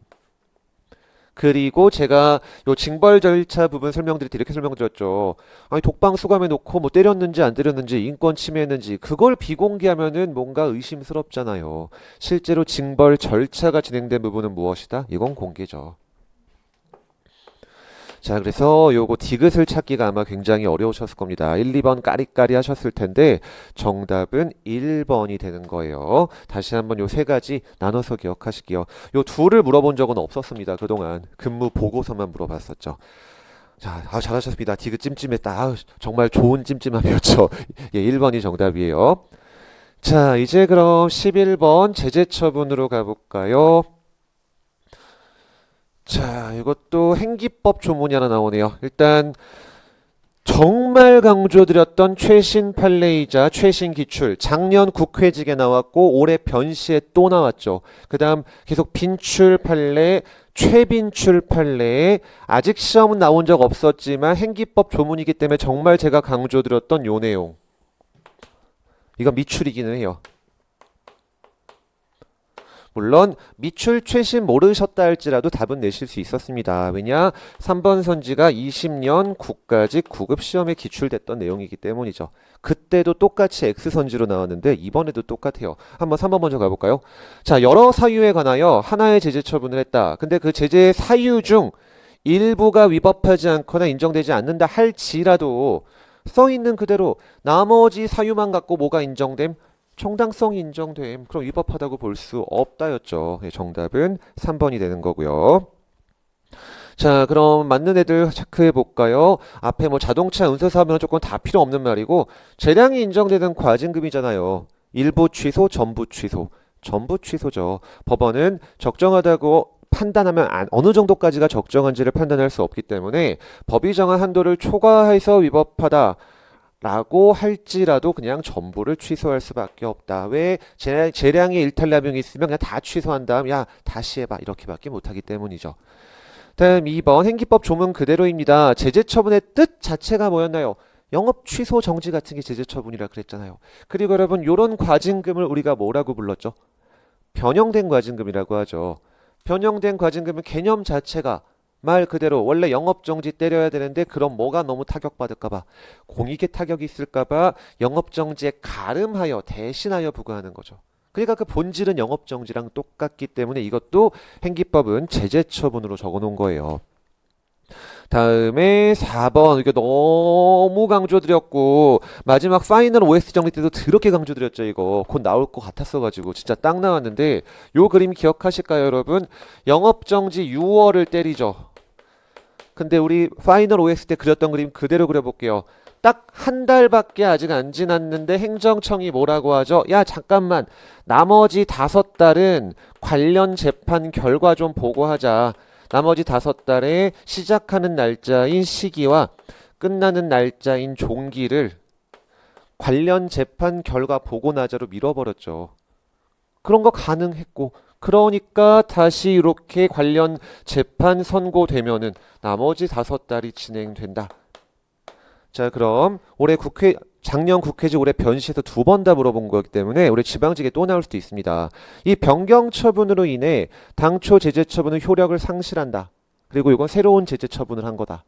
그리고 제가 요 징벌 절차 부분 설명드릴 때 이렇게 설명드렸죠. 아니 독방 수감해 놓고 뭐 때렸는지 안 때렸는지 인권 침해했는지 그걸 비공개하면은 뭔가 의심스럽잖아요. 실제로 징벌 절차가 진행된 부분은 무엇이다? 이건 공개죠. 자, 그래서 요거 디귿을 찾기가 아마 굉장히 어려우셨을 겁니다. 1, 2번 까리까리 하셨을 텐데 정답은 1번이 되는 거예요. 다시 한번 요 세 가지 나눠서 기억하실게요. 요 둘을 물어본 적은 없었습니다. 그동안 근무 보고서만 물어봤었죠. 자, 잘하셨습니다. 디귿 찜찜했다. 정말 좋은 찜찜함이었죠. 예, 1번이 정답이에요. 자, 이제 그럼 11번 제재 처분으로 가볼까요? 자, 이것도 행기법 조문이 하나 나오네요. 일단 정말 강조드렸던 최신 판례이자 최신 기출 작년 국회직에 나왔고 올해 변시에 또 나왔죠. 그 다음 계속 빈출 판례, 최빈출 판례 아직 시험은 나온 적 없었지만 행기법 조문이기 때문에 정말 제가 강조드렸던 요 내용 이건 미출이기는 해요. 물론 미출 최신 모르셨다 할지라도 답은 내실 수 있었습니다. 왜냐? 3번 선지가 20년 국가직 구급시험에 기출됐던 내용이기 때문이죠. 그때도 똑같이 X선지로 나왔는데 이번에도 똑같아요. 한번 3번 먼저 가볼까요? 자, 여러 사유에 관하여 하나의 제재 처분을 했다. 근데 그 제재의 사유 중 일부가 위법하지 않거나 인정되지 않는다 할지라도 써있는 그대로 나머지 사유만 갖고 뭐가 인정됨? 정당성이 인정됨. 그럼 위법하다고 볼 수 없다였죠. 예, 정답은 3번이 되는 거고요. 자, 그럼 맞는 애들 체크해 볼까요? 앞에 뭐 자동차 운수사하면 조금 다 필요 없는 말이고 재량이 인정되는 과징금이잖아요. 일부 취소, 전부 취소. 전부 취소죠. 법원은 적정하다고 판단하면 어느 정도까지가 적정한지를 판단할 수 없기 때문에 법이 정한 한도를 초과해서 위법하다 라고 할지라도 그냥 전부를 취소할 수밖에 없다. 왜? 재량의 일탈납용이 있으면 그냥 다 취소한 다음 야 다시 해봐 이렇게밖에 못하기 때문이죠. 다음 2번 행기법 조문 그대로입니다. 제재 처분의 뜻 자체가 뭐였나요? 영업 취소 정지 같은 게 제재 처분이라 그랬잖아요. 그리고 여러분 요런 과징금을 우리가 뭐라고 불렀죠? 변형된 과징금이라고 하죠. 변형된 과징금은 개념 자체가 말 그대로 원래 영업정지 때려야 되는데 그럼 뭐가 너무 타격받을까봐 공익에 타격이 있을까봐 영업정지에 가름하여 대신하여 부과하는 거죠. 그러니까 그 본질은 영업정지랑 똑같기 때문에 이것도 행기법은 제재처분으로 적어놓은 거예요. 다음에 4번 이거 너무 강조드렸고 마지막 파이널 OS 정리 때도 더럽게 강조드렸죠. 이거 곧 나올 것 같았어가지고 진짜 딱 나왔는데 요 그림 기억하실까요 여러분? 영업정지 6월을 때리죠. 근데 우리 파이널 OS 때 그렸던 그림 그대로 그려볼게요. 딱 한 달밖에 아직 안 지났는데 행정청이 뭐라고 하죠? 야 잠깐만 나머지 5달은 관련 재판 결과 좀 보고하자. 나머지 5달에 시작하는 날짜인 시기와 끝나는 날짜인 종기를 관련 재판 결과 보고 나자로 밀어버렸죠. 그런 거 가능했고 그러니까 다시 이렇게 관련 재판 선고되면은 나머지 5달이 진행된다. 자, 그럼 작년 국회직 올해 변시에서 2번 다 물어본 거기 때문에 올해 지방직에 또 나올 수도 있습니다. 이 변경 처분으로 인해 당초 제재 처분은 효력을 상실한다. 그리고 이건 새로운 제재 처분을 한 거다.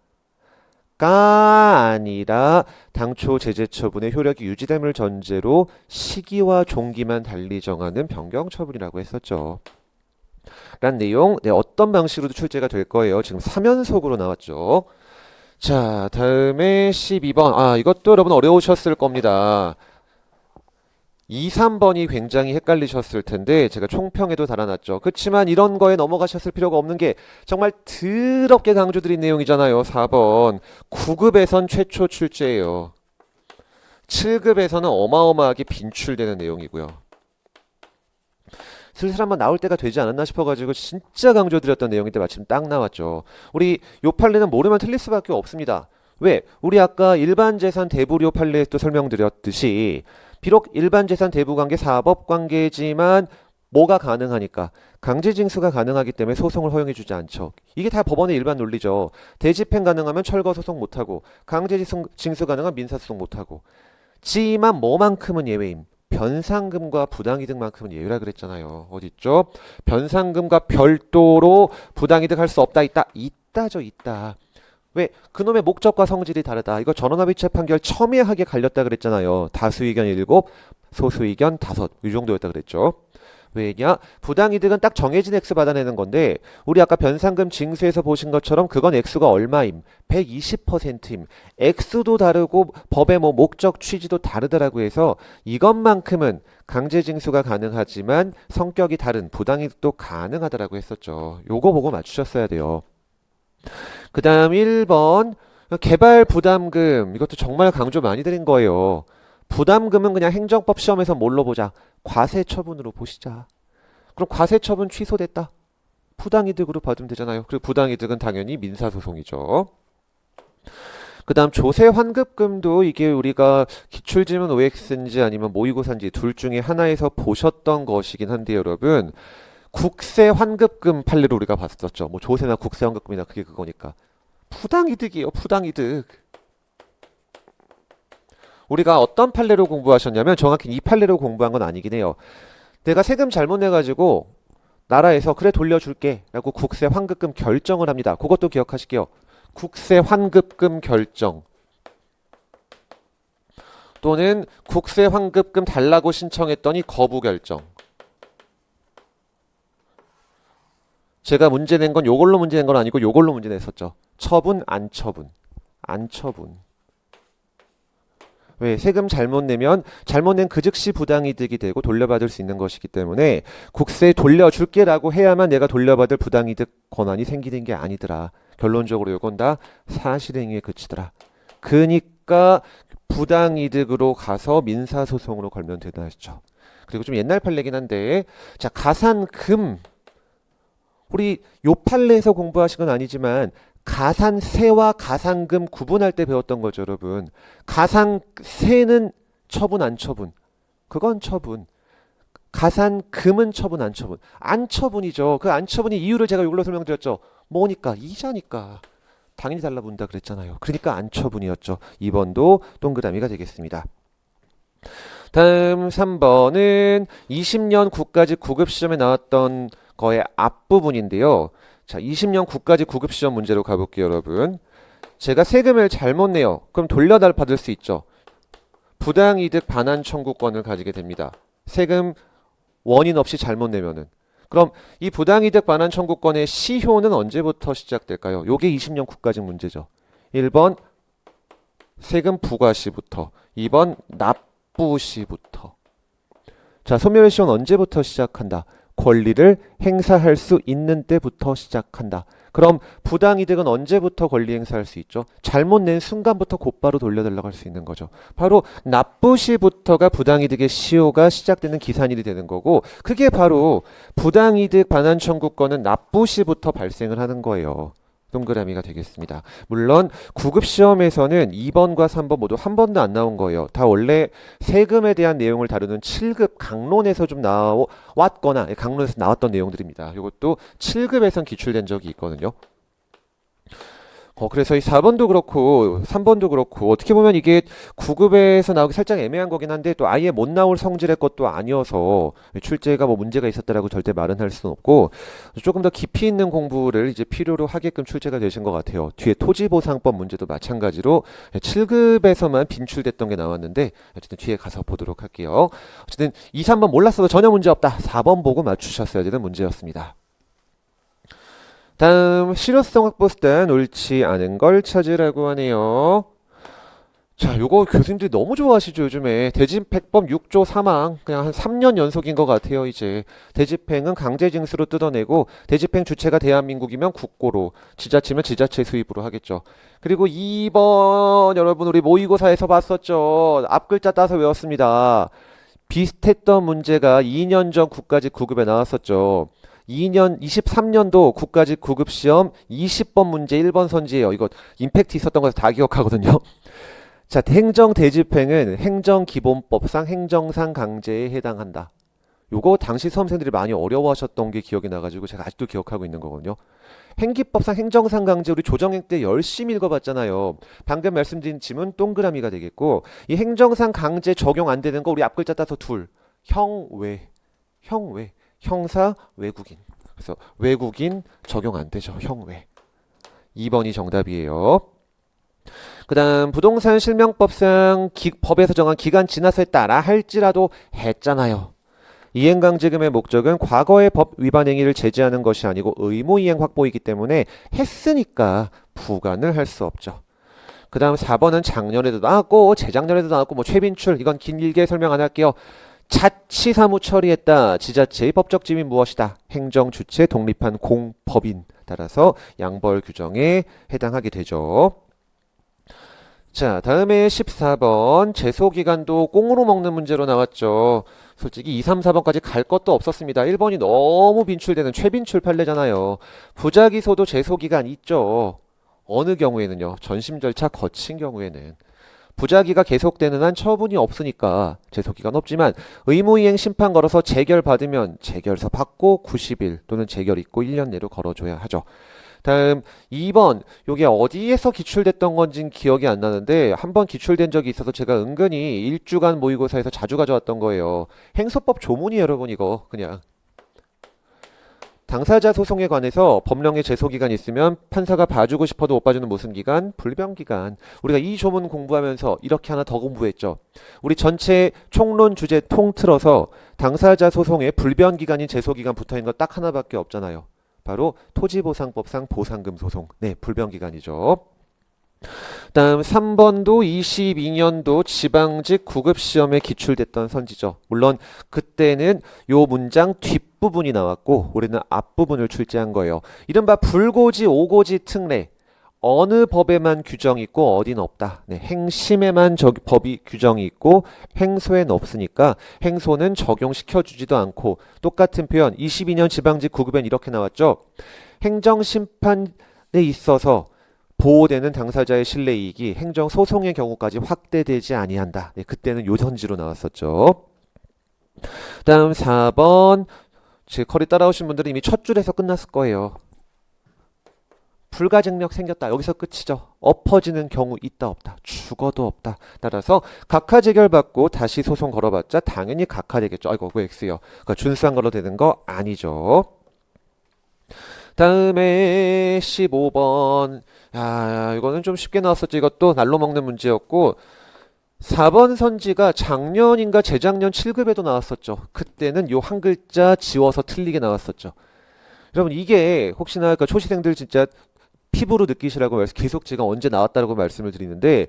가 아니라 당초 제재 처분의 효력이 유지됨을 전제로 시기와 종기만 달리 정하는 변경 처분이라고 했었죠. 라는 내용 어떤 방식으로도 출제가 될 거예요. 지금 3연속으로 나왔죠. 자, 다음에 12번. 이것도 여러분 어려우셨을 겁니다. 2, 3번이 굉장히 헷갈리셨을 텐데 제가 총평에도 달아놨죠. 그렇지만 이런 거에 넘어가셨을 필요가 없는 게 정말 더럽게 강조드린 내용이잖아요. 4번. 9급에선 최초 출제예요. 7급에서는 어마어마하게 빈출되는 내용이고요. 슬슬 한번 나올 때가 되지 않았나 싶어가지고 진짜 강조드렸던 내용인데 마침 딱 나왔죠. 우리 요 판례는 모르면 틀릴 수밖에 없습니다. 왜? 우리 아까 일반재산 대부료 판례에도 설명드렸듯이 비록 일반재산 대부관계 사법관계지만 뭐가 가능하니까 강제징수가 가능하기 때문에 소송을 허용해주지 않죠. 이게 다 법원의 일반 논리죠. 대집행 가능하면 철거소송 못하고 강제징수 가능한 민사소송 못하고 지만 뭐만큼은 예외임. 변상금과 부당이득만큼은 예외라 그랬잖아요. 어디 있죠? 변상금과 별도로 부당이득 할 수 없다. 있다. 있다죠. 있다. 왜? 그놈의 목적과 성질이 다르다. 이거 전원합의체 판결 첨예하게 갈렸다 그랬잖아요. 다수 의견 7, 소수 의견 5. 이 정도였다 그랬죠. 왜냐? 부당이득은 딱 정해진 X 받아내는 건데 우리 아까 변상금 징수에서 보신 것처럼 그건 X가 얼마임? 120%임. X도 다르고 법의 목적 취지도 다르더라고 해서 이것만큼은 강제징수가 가능하지만 성격이 다른 부당이득도 가능하더라고 했었죠. 요거 보고 맞추셨어야 돼요. 그 다음 1번 개발 부담금. 이것도 정말 강조 많이 드린 거예요. 부담금은 그냥 행정법 시험에서 뭘로 보자? 과세처분으로 보시자. 그럼 과세처분 취소됐다. 부당이득으로 받으면 되잖아요. 그리고 부당이득은 당연히 민사소송이죠. 그 다음 조세환급금도 이게 우리가 기출지문 OX인지 아니면 모의고사인지 둘 중에 하나에서 보셨던 것이긴 한데 여러분 국세환급금 판례로 우리가 봤었죠. 뭐 조세나 국세환급금이나 그게 그거니까. 부당이득이에요. 부당이득. 우리가 어떤 판례로 공부하셨냐면 정확히 이 판례로 공부한 건 아니긴 해요. 내가 세금 잘못 내가지고 나라에서 그래 돌려줄게 라고 국세환급금 결정을 합니다. 그것도 기억하실게요. 국세환급금 결정 또는 국세환급금 달라고 신청했더니 거부 결정. 제가 문제 낸 건 요걸로 문제 낸 건 아니고 요걸로 문제 냈었죠. 처분, 안 처분. 안 처분. 왜? 세금 잘못 내면 잘못 낸 그 즉시 부당이득이 되고 돌려받을 수 있는 것이기 때문에 국세 돌려줄게 라고 해야만 내가 돌려받을 부당이득 권한이 생기는 게 아니더라. 결론적으로 요건 다 사실행위에 그치더라. 그니까 부당이득으로 가서 민사소송으로 걸면 되다 하시죠. 그리고 좀 옛날 판례긴 한데 자 가산금 우리 요 판례에서 공부하신 건 아니지만 가산세와 가산금 구분할 때 배웠던 거죠, 여러분. 가산세는 처분, 안 처분. 그건 처분. 가산금은 처분, 안 처분. 안 처분이죠. 그 안 처분이 이유를 제가 이걸로 설명드렸죠. 뭐니까? 이자니까. 당연히 달라붙는다 그랬잖아요. 그러니까 안 처분이었죠. 2번도 동그라미가 되겠습니다. 다음 3번은 20년 국가직 구급시험에 나왔던 거의 앞부분인데요. 자, 20년 국가직 구급시험 문제로 가볼게요, 여러분. 제가 세금을 잘못 내요. 그럼 돌려받을 수 있죠. 부당이득 반환 청구권을 가지게 됩니다. 세금 원인 없이 잘못 내면은. 그럼 이 부당이득 반환 청구권의 시효는 언제부터 시작될까요? 요게 20년 국가직 문제죠. 1번 세금 부과 시부터, 2번 납부 시부터. 자, 소멸시효는 언제부터 시작한다? 권리를 행사할 수 있는 때부터 시작한다. 그럼 부당이득은 언제부터 권리 행사할 수 있죠? 잘못 낸 순간부터 곧바로 돌려달라고 할 수 있는 거죠. 바로 납부 시부터가 부당이득의 시효가 시작되는 기산일이 되는 거고 그게 바로 부당이득 반환 청구권은 납부 시부터 발생을 하는 거예요. 동그라미가 되겠습니다. 물론 구급시험에서는 2번과 3번 모두 한 번도 안 나온 거예요. 다 원래 세금에 대한 내용을 다루는 7급 강론에서 좀 나왔거나 강론에서 나왔던 내용들입니다. 이것도 7급에선 기출된 적이 있거든요. 그래서 이 4번도 그렇고 3번도 그렇고 어떻게 보면 이게 9급에서 나오기 살짝 애매한 거긴 한데 또 아예 못 나올 성질의 것도 아니어서 출제가 뭐 문제가 있었다라고 절대 말은 할 수는 없고 조금 더 깊이 있는 공부를 이제 필요로 하게끔 출제가 되신 것 같아요. 뒤에 토지보상법 문제도 마찬가지로 7급에서만 빈출됐던 게 나왔는데 어쨌든 뒤에 가서 보도록 할게요. 어쨌든 2, 3번 몰랐어도 전혀 문제 없다. 4번 보고 맞추셨어야 되는 문제였습니다. 다음 실효성 확보 수단 옳지 않은 걸 찾으라고 하네요. 자, 요거 교수님들이 너무 좋아하시죠, 요즘에. 대집행법 6조 3항 그냥 한 3년 연속인 것 같아요. 이제 대집행은 강제징수로 뜯어내고 대집행 주체가 대한민국이면 국고로, 지자체면 지자체 수입으로 하겠죠. 그리고 2번 여러분 우리 모의고사에서 봤었죠. 앞글자 따서 외웠습니다. 비슷했던 문제가 2년 전 국가직 9급에 나왔었죠. 23년도 국가직 구급시험 20번 문제 1번 선지예요. 이거 임팩트 있었던 거에서 다 기억하거든요. 자, 행정대집행은 행정기본법상 행정상 강제에 해당한다. 요거 당시 수험생들이 많이 어려워하셨던 게 기억이 나가지고 제가 아직도 기억하고 있는 거거든요. 행기법상 행정상 강제 우리 조정행 때 열심히 읽어봤잖아요. 방금 말씀드린 지문 동그라미가 되겠고 이 행정상 강제 적용 안 되는 거 우리 앞글자 따서 둘. 형외, 형외, 형사, 외국인. 그래서 외국인 적용 안 되죠. 형외. 2번이 정답이에요. 그 다음 부동산 실명법상 법에서 정한 기간 지나서에 따라 할지라도 했잖아요. 이행강제금의 목적은 과거의 법 위반 행위를 제재하는 것이 아니고 의무이행 확보이기 때문에 했으니까 부과를 할 수 없죠. 그 다음 4번은 작년에도 나왔고 재작년에도 나왔고 뭐 최빈출 이건 길게 설명 안 할게요. 자치사무 처리했다. 지자체의 법적 지위 무엇이다. 행정주체 독립한 공법인 따라서 양벌 규정에 해당하게 되죠. 자, 다음에 14번 제소기간도 꽁으로 먹는 문제로 나왔죠. 솔직히 2, 3, 4번까지 갈 것도 없었습니다. 1번이 너무 빈출되는 최빈출 판례잖아요. 부작위소도 제소기간 있죠. 어느 경우에는요. 전심 절차 거친 경우에는. 부작위가 계속되는 한 처분이 없으니까 제소기간 없지만 의무이행 심판 걸어서 재결 받으면 재결서 받고 90일 또는 재결 있고 1년 내로 걸어줘야 하죠. 다음 2번 요게 어디에서 기출됐던 건진 기억이 안 나는데 한번 기출된 적이 있어서 제가 은근히 일주간 모의고사에서 자주 가져왔던 거예요. 행소법 조문이 여러분 이거 그냥 당사자 소송에 관해서 법령에 제소기간 있으면 판사가 봐주고 싶어도 못 봐주는 무슨 기간? 불변기간. 우리가 이 조문 공부하면서 이렇게 하나 더 공부했죠. 우리 전체 총론 주제 통틀어서 당사자 소송에 불변기간인 제소기간 붙어있는 거 딱 하나밖에 없잖아요. 바로 토지보상법상 보상금 소송. 네, 불변기간이죠. 다음 3번도 22년도 지방직 구급시험에 기출됐던 선지죠. 물론 그때는 요 문장 뒷부분이 나왔고 올해는 앞부분을 출제한 거예요. 이른바 불고지, 오고지 특례. 어느 법에만 규정이 있고 어디는 없다. 네, 행심에만 법이 규정이 있고 행소에는 없으니까 행소는 적용시켜주지도 않고 똑같은 표현 22년 지방직 구급엔 이렇게 나왔죠. 행정심판에 있어서 보호되는 당사자의 실내이익이 행정소송의 경우까지 확대되지 아니한다. 네, 그때는 요 선지로 나왔었죠. 다음 4번 제 커리 따라오신 분들은 이미 첫 줄에서 끝났을 거예요. 불가증력 생겼다. 여기서 끝이죠. 엎어지는 경우 있다 없다. 죽어도 없다. 따라서 각하 재결받고 다시 소송 걸어봤자 당연히 각하되겠죠. 아이고 왜 X요. 그러니까 준수한 걸로 되는 거 아니죠. 다음에 15번. 이거는 좀 쉽게 나왔었죠. 이것도 날로 먹는 문제였고 4번 선지가 작년인가 재작년 7급에도 나왔었죠. 그때는 요 한 글자 지워서 틀리게 나왔었죠. 여러분 이게 혹시나 그러니까 초시생들 진짜 피부로 느끼시라고 해서 계속 제가 언제 나왔다라고 말씀을 드리는데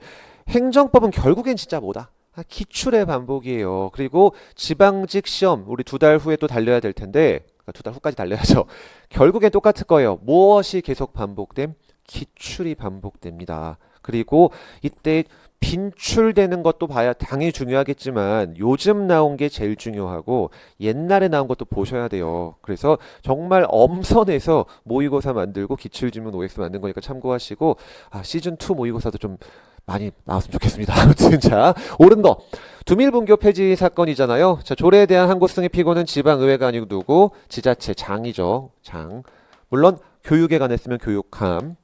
행정법은 결국엔 진짜 뭐다? 기출의 반복이에요. 그리고 지방직 시험 우리 2달 후에 또 달려야 될 텐데 2달 후까지 달려야죠. 결국엔 똑같을 거예요. 무엇이 계속 반복됨? 기출이 반복됩니다. 그리고 이때 빈출되는 것도 봐야 당연히 중요하겠지만 요즘 나온 게 제일 중요하고 옛날에 나온 것도 보셔야 돼요. 그래서 정말 엄선해서 모의고사 만들고 기출지문 OX 만든 거니까 참고하시고 시즌2 모의고사도 좀 많이 나왔으면 좋겠습니다. 아무튼 자 옳은 거 두밀분교 폐지 사건이잖아요. 자 조례에 대한 항고승의 피고는 지방의회가 아니고 누구? 지자체 장이죠. 장. 물론 교육에 관했으면 교육함.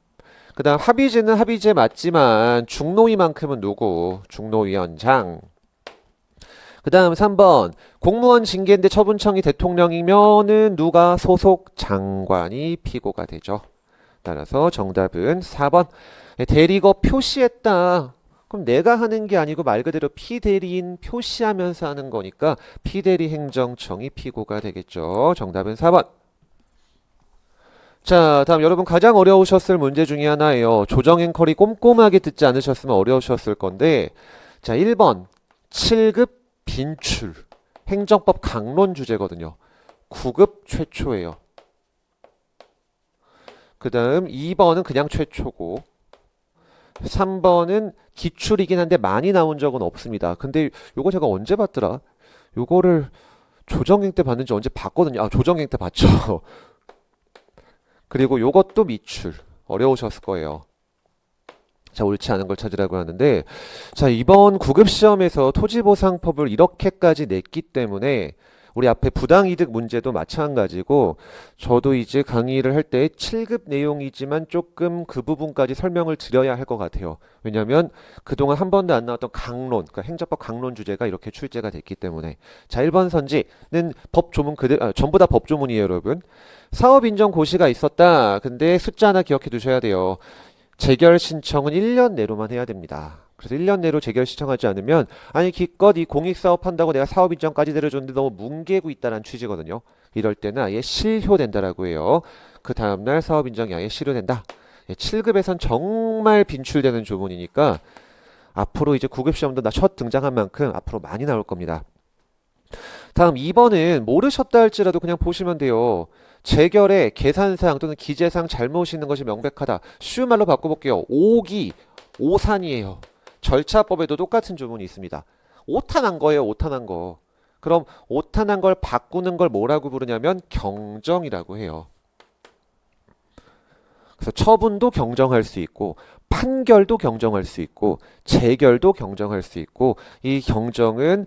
그 다음 합의제는 합의제 맞지만 중노위만큼은 누구? 중노위원장. 그 다음 3번 공무원 징계인데 처분청이 대통령이면은 누가 소속 장관이 피고가 되죠. 따라서 정답은 4번 대리거 표시했다. 그럼 내가 하는 게 아니고 말 그대로 피대리인 표시하면서 하는 거니까 피대리 행정청이 피고가 되겠죠. 정답은 4번. 자, 다음 여러분 가장 어려우셨을 문제 중에 하나예요. 조정행 커리 꼼꼼하게 듣지 않으셨으면 어려우셨을 건데 자, 1번 7급 빈출 행정법 강론 주제거든요. 9급 최초예요. 그 다음 2번은 그냥 최초고 3번은 기출이긴 한데 많이 나온 적은 없습니다. 근데 요거 제가 언제 봤더라? 요거를 조정행 때 봤는지 언제 봤거든요. 조정행 때 봤죠. 그리고 요것도 미출. 어려우셨을 거예요. 자, 옳지 않은 걸 찾으라고 하는데 자, 이번 9급 시험에서 토지보상법을 이렇게까지 냈기 때문에 우리 앞에 부당이득 문제도 마찬가지고 저도 이제 강의를 할 때 7급 내용이지만 조금 그 부분까지 설명을 드려야 할 것 같아요. 왜냐하면 그동안 한 번도 안 나왔던 강론, 그러니까 행정법 강론 주제가 이렇게 출제가 됐기 때문에. 자, 1번 선지는 법 조문 그대로, 전부 다 법 조문이에요, 여러분. 사업 인정 고시가 있었다. 근데 숫자 하나 기억해 두셔야 돼요. 재결 신청은 1년 내로만 해야 됩니다. 그래서 1년 내로 재결 신청하지 않으면 아니 기껏 이 공익사업 한다고 내가 사업 인정까지 내려줬는데 너무 뭉개고 있다는 취지거든요. 이럴 때는 아예 실효된다라고 해요. 그 다음날 사업 인정이 아예 실효된다. 7급에선 정말 빈출되는 조문이니까 앞으로 이제 9급 시험도 나 첫 등장한 만큼 앞으로 많이 나올 겁니다. 다음 2번은 모르셨다 할지라도 그냥 보시면 돼요. 재결의 계산상 또는 기재상 잘못이 있는 것이 명백하다. 쉬운 말로 바꿔볼게요. 오기, 오산이에요. 절차법에도 똑같은 조문이 있습니다. 오탄한 거예요. 오탄한 거. 그럼 오탄한 걸 바꾸는 걸 뭐라고 부르냐면 경정이라고 해요. 그래서 처분도 경정할 수 있고 판결도 경정할 수 있고 재결도 경정할 수 있고 이 경정은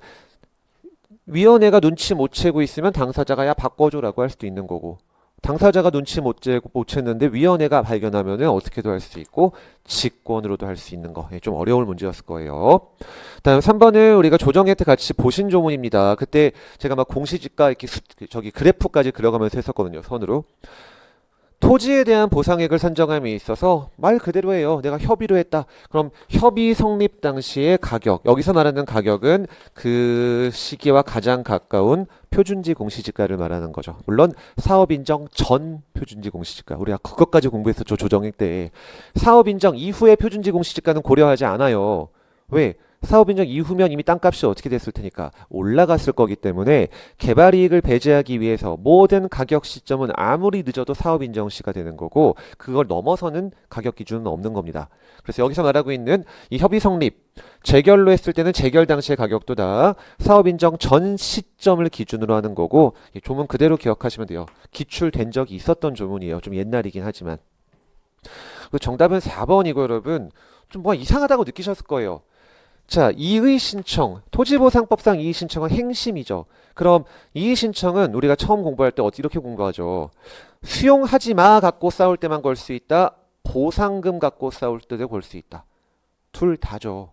위원회가 눈치 못 채고 있으면 당사자가 야 바꿔줘라고 할 수도 있는 거고 당사자가 눈치 못 챘는데 위원회가 발견하면은 어떻게도 할 수 있고 직권으로도 할 수 있는 거. 좀 어려울 문제였을 거예요. 다음 3번은 우리가 조정 혜택 같이 보신 조문입니다. 그때 제가 막 공시지가 이렇게 저기 그래프까지 그려가면서 했었거든요. 선으로. 토지에 대한 보상액을 산정함에 있어서 말 그대로예요. 내가 협의로 했다. 그럼 협의 성립 당시의 가격, 여기서 말하는 가격은 그 시기와 가장 가까운 표준지 공시지가를 말하는 거죠. 물론 사업 인정 전 표준지 공시지가. 우리가 그것까지 공부했었죠. 조정액 때. 사업 인정 이후의 표준지 공시지가는 고려하지 않아요. 왜? 사업 인정 이후면 이미 땅값이 어떻게 됐을 테니까 올라갔을 거기 때문에 개발 이익을 배제하기 위해서 모든 가격 시점은 아무리 늦어도 사업 인정 시가 되는 거고 그걸 넘어서는 가격 기준은 없는 겁니다. 그래서 여기서 말하고 있는 이 협의 성립 재결로 했을 때는 재결 당시의 가격도 다 사업 인정 전 시점을 기준으로 하는 거고 이 조문 그대로 기억하시면 돼요. 기출된 적이 있었던 조문이에요. 좀 옛날이긴 하지만. 정답은 4번이고 여러분 좀 뭐가 이상하다고 느끼셨을 거예요. 자, 이의 신청, 토지보상법상 이의 신청은 행심이죠. 그럼 이의 신청은 우리가 처음 공부할 때 이렇게 공부하죠. 수용하지 마 갖고 싸울 때만 걸 수 있다. 보상금 갖고 싸울 때도 걸 수 있다. 둘 다죠.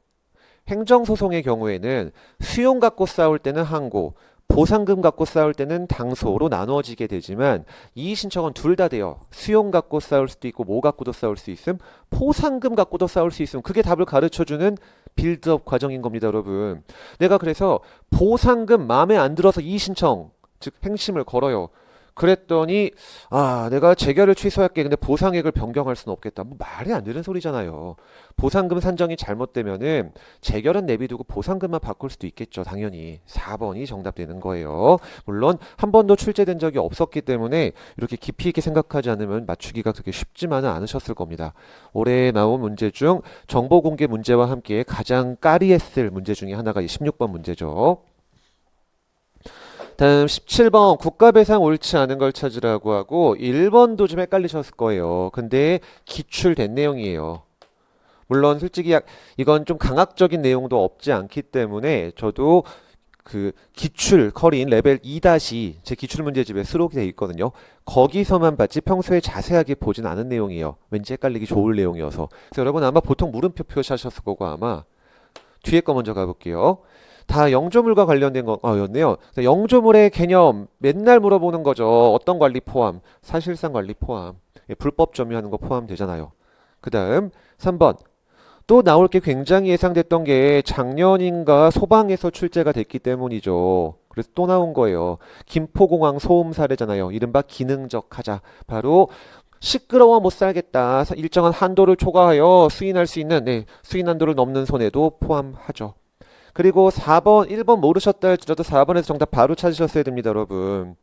행정소송의 경우에는 수용 갖고 싸울 때는 항고, 보상금 갖고 싸울 때는 당소로 나누어지게 되지만 이의 신청은 둘 다 돼요. 수용 갖고 싸울 수도 있고 뭐 갖고도 싸울 수 있음, 보상금 갖고도 싸울 수 있음. 그게 답을 가르쳐주는 빌드업 과정인 겁니다, 여러분. 내가 그래서 보상금 마음에 안 들어서 이의 신청, 즉 행심을 걸어요. 그랬더니 내가 재결을 취소할게. 근데 보상액을 변경할 수는 없겠다. 뭐 말이 안 되는 소리잖아요. 보상금 산정이 잘못되면은 재결은 내비두고 보상금만 바꿀 수도 있겠죠. 당연히 4번이 정답되는 거예요. 물론 한 번도 출제된 적이 없었기 때문에 이렇게 깊이 있게 생각하지 않으면 맞추기가 그렇게 쉽지만은 않으셨을 겁니다. 올해 나온 문제 중 정보공개 문제와 함께 가장 까리했을 문제 중에 하나가 이 16번 문제죠. 다음 17번 국가배상 옳지 않은 걸 찾으라고 하고 1번도 좀 헷갈리셨을 거예요. 근데 기출된 내용이에요. 물론 솔직히 이건 좀 강학적인 내용도 없지 않기 때문에 저도 그 기출 커리인 레벨 2- 제 기출문제집에 수록이 되어 있거든요. 거기서만 봤지 평소에 자세하게 보진 않은 내용이에요. 왠지 헷갈리기 좋을 내용이어서. 그래서 여러분 아마 보통 물음표 표시하셨을 거고 아마 뒤에 거 먼저 가볼게요. 다 영조물과 관련된 거였네요. 영조물의 개념 맨날 물어보는 거죠. 어떤 관리 포함? 사실상 관리 포함. 불법 점유하는 거 포함되잖아요. 그 다음 3번. 또 나올 게 굉장히 예상됐던 게 작년인가 소방에서 출제가 됐기 때문이죠. 그래서 또 나온 거예요. 김포공항 소음 사례잖아요. 이른바 기능적 하자. 바로 시끄러워 못 살겠다. 일정한 한도를 초과하여 수인할 수 있는 수인 한도를 넘는 손해도 포함하죠. 그리고 4번, 1번 모르셨다 할지라도 4번에서 정답 바로 찾으셨어야 됩니다, 여러분.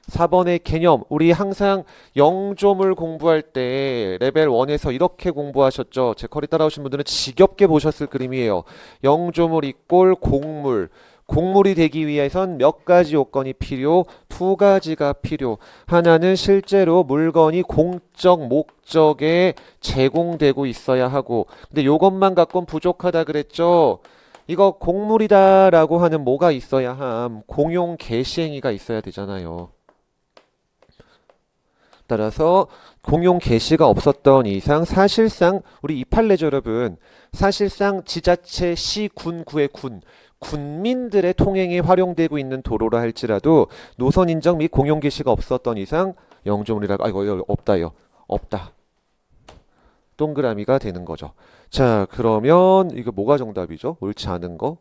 4번의 개념, 우리 항상 영조물 공부할 때 레벨 1에서 이렇게 공부하셨죠. 제 커리 따라오신 분들은 지겹게 보셨을 그림이에요. 영조물 이꼴 곡물. 곡물이 되기 위해선 몇 가지 요건이 필요? 2가지가 필요. 하나는 실제로 물건이 공적 목적에 제공되고 있어야 하고 근데 요것만 갖고는 부족하다 그랬죠. 이거 곡물이다라고 하는 뭐가 있어야 함? 공용 개시행위가 있어야 되잖아요. 따라서 공용 개시가 없었던 이상 사실상 우리 이 판례죠, 여러분. 사실상 지자체 시군 구의 군민들의 통행에 활용되고 있는 도로라 할지라도 노선 인정 및 공용 개시가 없었던 이상 영조물이라고 이거 없다요. 없다. 동그라미가 되는 거죠. 자, 그러면 이거 뭐가 정답이죠? 옳지 않은 거?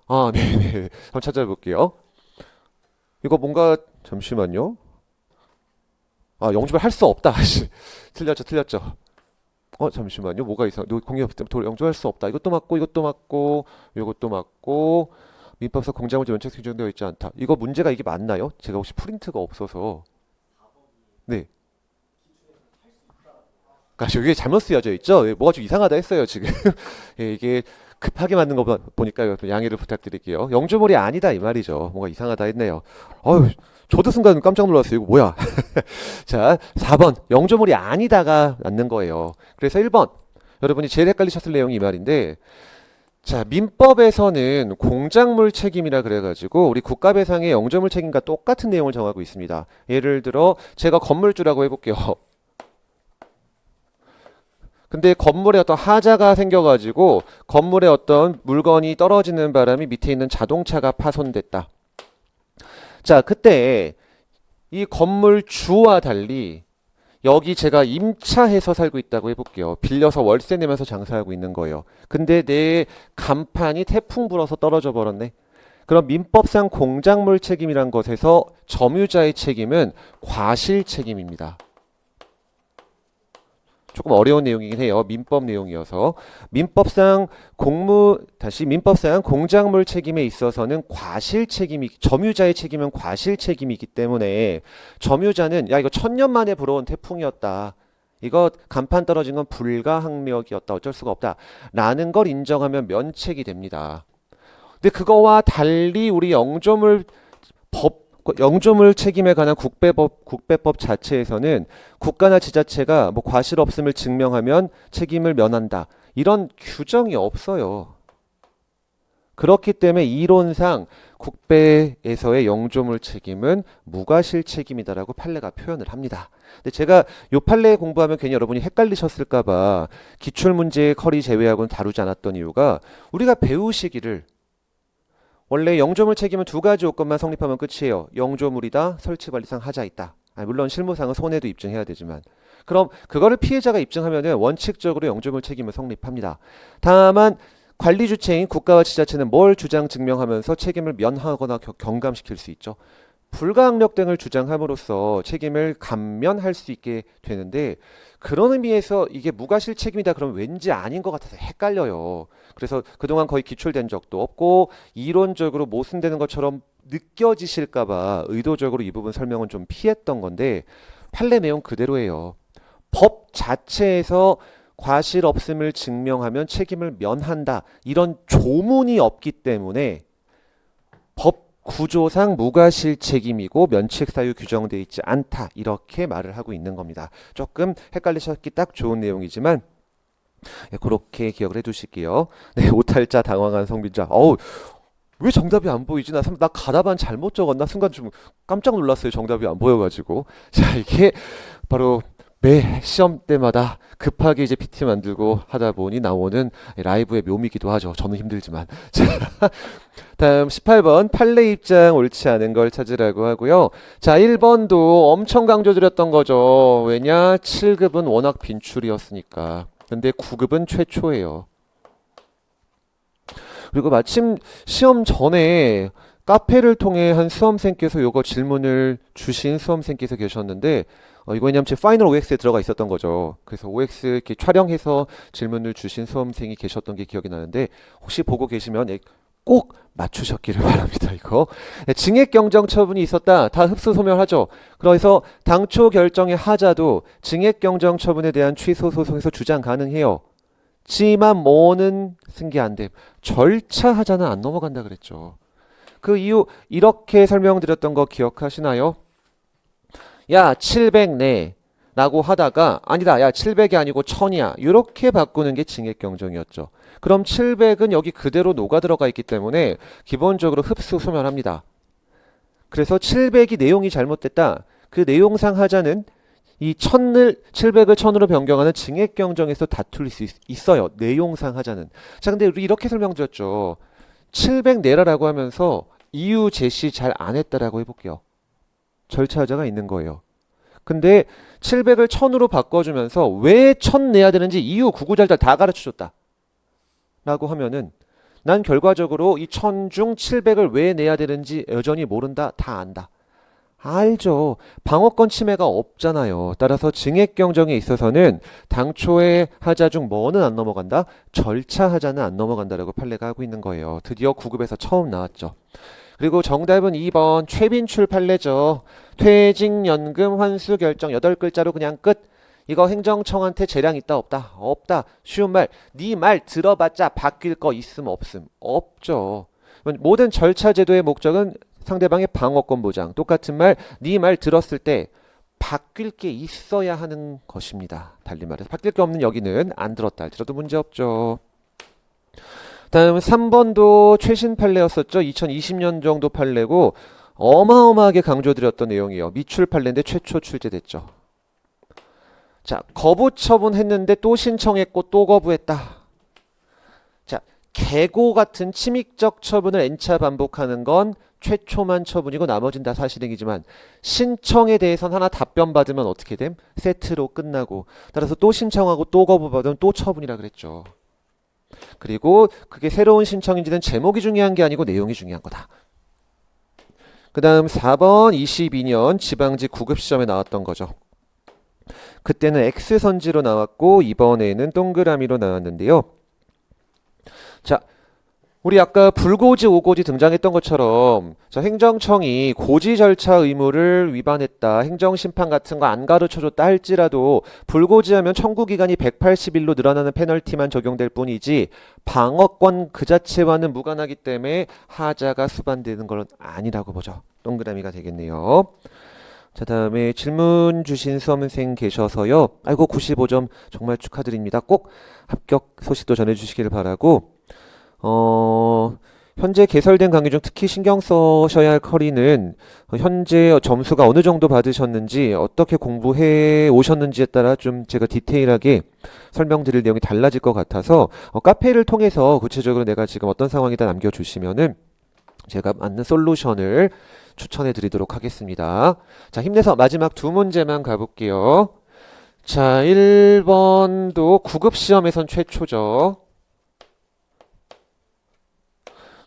아, 네네. 한번 찾아볼게요. 이거 뭔가 잠시만요. 아, 영주를 할 수 없다. 틀렸죠. 잠시만요. 뭐가 이상? 공역 때문에 영주할 수 없다. 이것도 맞고, 이것도 맞고, 이것도 맞고. 민법상 공작물질 면책 규정되어 있지 않다. 이거 문제가 이게 맞나요? 제가 혹시 프린트가 없어서. 네. 아, 여기에 잘못 쓰여져 있죠? 뭐가 좀 이상하다 했어요, 지금. 예, 이게 급하게 만든 거 보니까 양해를 부탁드릴게요. 영주물이 아니다 이 말이죠. 뭔가 이상하다 했네요. 어휴, 저도 순간 깜짝 놀랐어요. 이거 뭐야? 자, 4번. 영주물이 아니다가 맞는 거예요. 그래서 1번. 여러분이 제일 헷갈리셨을 내용이 이 말인데, 자, 민법에서는 공작물 책임이라 그래가지고 우리 국가배상의 영주물 책임과 똑같은 내용을 정하고 있습니다. 예를 들어 제가 건물주라고 해볼게요. 근데 건물에 어떤 하자가 생겨가지고 건물에 어떤 물건이 떨어지는 바람에 밑에 있는 자동차가 파손됐다. 자, 그때 이 건물 주와 달리 여기 제가 임차해서 살고 있다고 해볼게요. 빌려서 월세 내면서 장사하고 있는 거예요. 근데 내 간판이 태풍 불어서 떨어져 버렸네. 그럼 민법상 공작물 책임이란 것에서 점유자의 책임은 과실 책임입니다. 조금 어려운 내용이긴 해요. 민법 내용이어서. 민법상 민법상 공작물 책임에 있어서는 점유자의 책임은 과실 책임이기 때문에 점유자는 야, 이거 1000년 만에 불어온 태풍이었다. 이거 간판 떨어진 건 불가항력이었다. 어쩔 수가 없다. 라는 걸 인정하면 면책이 됩니다. 근데 그거와 달리 우리 영조물 책임에 관한 국배법 자체에서는 국가나 지자체가 뭐 과실 없음을 증명하면 책임을 면한다. 이런 규정이 없어요. 그렇기 때문에 이론상 국배에서의 영조물 책임은 무과실 책임이다라고 판례가 표현을 합니다. 근데 제가 요 판례 공부하면 괜히 여러분이 헷갈리셨을까봐 기출문제의 커리 제외하고는 다루지 않았던 이유가 우리가 배우시기를 원래 영조물 책임은 두 가지 요건만 성립하면 끝이에요. 영조물이다, 설치관리상 하자 있다. 물론 실무상은 손해도 입증해야 되지만 그럼 그거를 피해자가 입증하면은 원칙적으로 영조물 책임을 성립합니다. 다만 관리 주체인 국가와 지자체는 뭘 주장 증명하면서 책임을 면하거나 경감시킬 수 있죠. 불가항력 등을 주장함으로써 책임을 감면할 수 있게 되는데 그런 의미에서 이게 무과실 책임이다 그러면 왠지 아닌 것 같아서 헷갈려요. 그래서 그동안 거의 기출된 적도 없고 이론적으로 모순되는 것처럼 느껴지실까봐 의도적으로 이 부분 설명은 좀 피했던 건데 판례 내용 그대로예요. 법 자체에서 과실 없음을 증명하면 책임을 면한다. 이런 조문이 없기 때문에 법 구조상 무과실 책임이고 면책 사유 규정되어 있지 않다. 이렇게 말을 하고 있는 겁니다. 조금 헷갈리셨기 딱 좋은 내용이지만 그렇게 기억을 해두실게요. 네, 오탈자 당황한 성빈자. 왜 정답이 안 보이지? 나 가다반 잘못 적었나? 순간 좀 깜짝 놀랐어요. 정답이 안 보여가지고. 자, 이게 바로 매 시험 때마다 급하게 이제 PT 만들고 하다 보니 나오는 라이브의 묘미이기도 하죠. 저는 힘들지만. 자, 다음 18번 판례 입장 옳지 않은 걸 찾으라고 하고요. 자, 1번도 엄청 강조드렸던 거죠. 왜냐? 7급은 워낙 빈출이었으니까. 근데 9급은 최초예요. 그리고 마침 시험 전에 카페를 통해 한 수험생께서 요거 질문을 주신 수험생께서 계셨는데 이거 왜냐면 제 파이널 OX에 들어가 있었던 거죠. 그래서 OX 이렇게 촬영해서 질문을 주신 수험생이 계셨던 게 기억이 나는데 혹시 보고 계시면 꼭 맞추셨기를 바랍니다. 이거 증액 경정 처분이 있었다. 다 흡수 소멸하죠. 그래서 당초 결정의 하자도 증액 경정 처분에 대한 취소 소송에서 주장 가능해요. 지만 뭐는 승계 안 돼. 절차 하자는 안 넘어간다 그랬죠. 그 이유 이렇게 설명드렸던 거 기억하시나요? 야, 700 내. 라고 하다가 아니다, 야 700이 아니고 1000이야 이렇게 바꾸는 게 징액경정이었죠. 그럼 700은 여기 그대로 녹아 들어가 있기 때문에 기본적으로 흡수 소멸합니다. 그래서 700이 내용이 잘못됐다. 그 내용상 하자는 이 700을 1000으로 변경하는 징액경정에서 다툴 수 있어요. 내용상 하자는. 자, 근데 우리 이렇게 설명드렸죠. 700 내라라고 하면서 이유 제시 잘 안 했다라고 해볼게요. 절차 하자가 있는 거예요. 근데 700을 1000으로 바꿔주면서 왜 1000 내야 되는지 이유 구구절절 다 가르쳐줬다. 라고 하면은 난 결과적으로 이 1000 중 700을 왜 내야 되는지 여전히 모른다. 다 안다. 알죠. 방어권 침해가 없잖아요. 따라서 징액경정에 있어서는 당초의 하자 중 뭐는 안 넘어간다? 절차 하자는 안 넘어간다라고 판례가 하고 있는 거예요. 드디어 9급에서 처음 나왔죠. 그리고 정답은 2번 최빈출 판례죠. 퇴직연금 환수 결정 8글자로 그냥 끝. 이거 행정청한테 재량 있다 없다? 없다. 쉬운 말. 네 말 들어봤자 바뀔 거 있음 없음? 없죠. 모든 절차 제도의 목적은 상대방의 방어권 보장. 똑같은 말, 네 말 들었을 때 바뀔 게 있어야 하는 것입니다. 달리 말해서 바뀔 게 없는 여기는 안 들었다 할지라도 문제없죠. 다음 3번도 최신 판례였었죠. 2020년 정도 판례고 어마어마하게 강조드렸던 내용이에요. 미출 판례인데 최초 출제됐죠. 자, 거부 처분했는데 또 신청했고 또 거부했다. 자, 계고 같은 침익적 처분을 N차 반복하는 건 최초만 처분이고 나머진 다 사실행이지만 신청에 대해서는 하나 답변 받으면 어떻게 됨? 세트로 끝나고 따라서 또 신청하고 또 거부받으면 또 처분이라 그랬죠. 그리고 그게 새로운 신청인지는 제목이 중요한 게 아니고 내용이 중요한 거다. 그 다음 4번 22년 지방직 9급 시험에 나왔던 거죠. 그때는 X선지로 나왔고 이번에는 동그라미로 나왔는데요. 자, 우리 아까 불고지, 오고지 등장했던 것처럼 자, 행정청이 고지 절차 의무를 위반했다. 행정심판 같은 거 안 가르쳐줬다 할지라도 불고지하면 청구기간이 180일로 늘어나는 페널티만 적용될 뿐이지 방어권 그 자체와는 무관하기 때문에 하자가 수반되는 건 아니라고 보죠. 동그라미가 되겠네요. 자, 다음에 질문 주신 수험생 계셔서요. 아이고 95점 정말 축하드립니다. 꼭 합격 소식도 전해주시기를 바라고 현재 개설된 강의 중 특히 신경 써셔야 할 커리는 현재 점수가 어느 정도 받으셨는지 어떻게 공부해 오셨는지에 따라 좀 제가 디테일하게 설명드릴 내용이 달라질 것 같아서 카페를 통해서 구체적으로 내가 지금 어떤 상황이다 남겨주시면은 제가 맞는 솔루션을 추천해 드리도록 하겠습니다. 자, 힘내서 마지막 두 문제만 가볼게요. 자, 1번도 9급 시험에선 최초죠.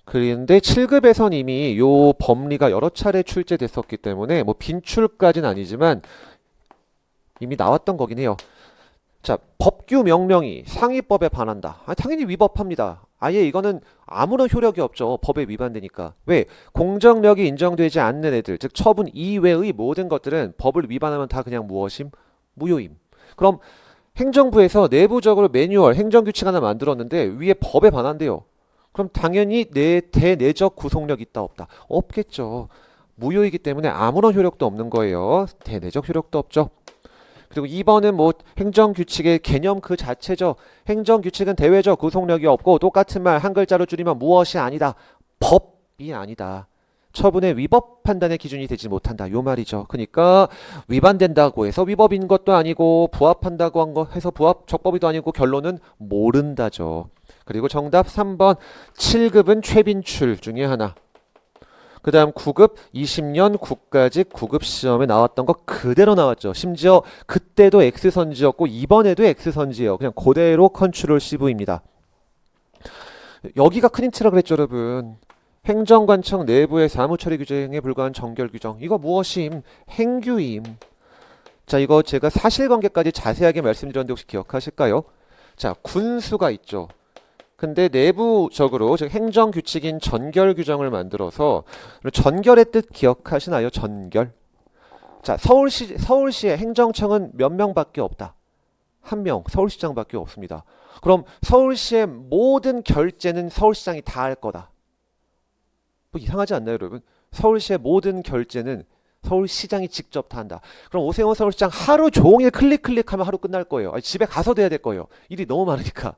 그런데 7급에선 이미 요 법리가 여러 차례 출제됐었기 때문에 뭐 빈출까지는 아니지만 이미 나왔던 거긴 해요. 자, 법규 명령이 상위법에 반한다. 당연히 위법합니다. 아예 이거는 아무런 효력이 없죠. 법에 위반되니까. 왜? 공정력이 인정되지 않는 애들, 즉 처분 이외의 모든 것들은 법을 위반하면 다 그냥 무엇임? 무효임. 그럼 행정부에서 내부적으로 매뉴얼, 행정규칙 하나 만들었는데 위에 법에 반한대요. 그럼 당연히 대내적 구속력 있다 없다? 없겠죠. 무효이기 때문에 아무런 효력도 없는 거예요. 대내적 효력도 없죠. 그리고 2번은 뭐 행정규칙의 개념 그 자체죠. 행정규칙은 대외적 구속력이 없고 똑같은 말 한 글자로 줄이면 무엇이 아니다. 법이 아니다. 처분의 위법 판단의 기준이 되지 못한다. 요 말이죠. 그러니까 위반된다고 해서 위법인 것도 아니고 부합한다고 한 거 해서 부합 적법이도 아니고 결론은 모른다죠. 그리고 정답 3번 7급은 최빈출 중에 하나. 그 다음 9급 20년 국가직 9급 시험에 나왔던 거 그대로 나왔죠. 심지어 그때도 X선지였고 이번에도 X선지예요. 그냥 그대로 컨트롤 CV입니다. 여기가 큰 힌트라 그랬죠, 여러분. 행정관청 내부의 사무처리 규정에 불과한 정결 규정. 이거 무엇임? 행규임. 자, 이거 제가 사실관계까지 자세하게 말씀드렸는데 혹시 기억하실까요? 자, 군수가 있죠. 근데 내부적으로 즉 행정규칙인 전결 규정을 만들어서 전결의 뜻 기억하시나요? 전결. 자, 서울시의 행정청은 몇 명밖에 없다. 한 명, 서울시장밖에 없습니다. 그럼 서울시의 모든 결제는 서울시장이 다 할 거다. 뭐 이상하지 않나요, 여러분? 서울시의 모든 결제는 서울시장이 직접 다 한다. 그럼 오세훈 서울시장 하루 종일 클릭하면 하루 끝날 거예요. 아니, 집에 가서도 해야 될 거예요. 일이 너무 많으니까.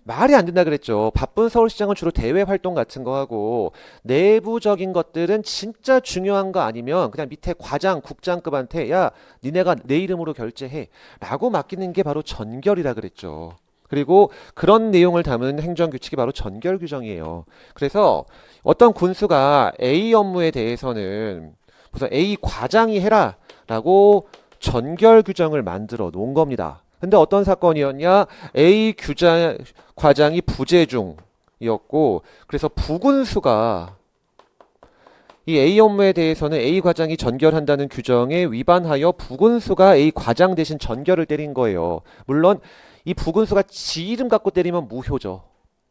말이 안 된다 그랬죠. 바쁜 서울시장은 주로 대외 활동 같은 거 하고 내부적인 것들은 진짜 중요한 거 아니면 그냥 밑에 과장, 국장급한테 야, 니네가 내 이름으로 결제해 라고 맡기는 게 바로 전결이라 그랬죠. 그리고 그런 내용을 담은 행정규칙이 바로 전결규정이에요. 그래서 어떤 군수가 A 업무에 대해서는 무슨 A 과장이 해라 라고 전결규정을 만들어 놓은 겁니다. 근데 어떤 사건이었냐? A 과장이 부재 중이었고, 그래서 부군수가 이 A 업무에 대해서는 A 과장이 전결한다는 규정에 위반하여 부군수가 A 과장 대신 전결을 때린 거예요. 물론 이 부군수가 지 이름 갖고 때리면 무효죠.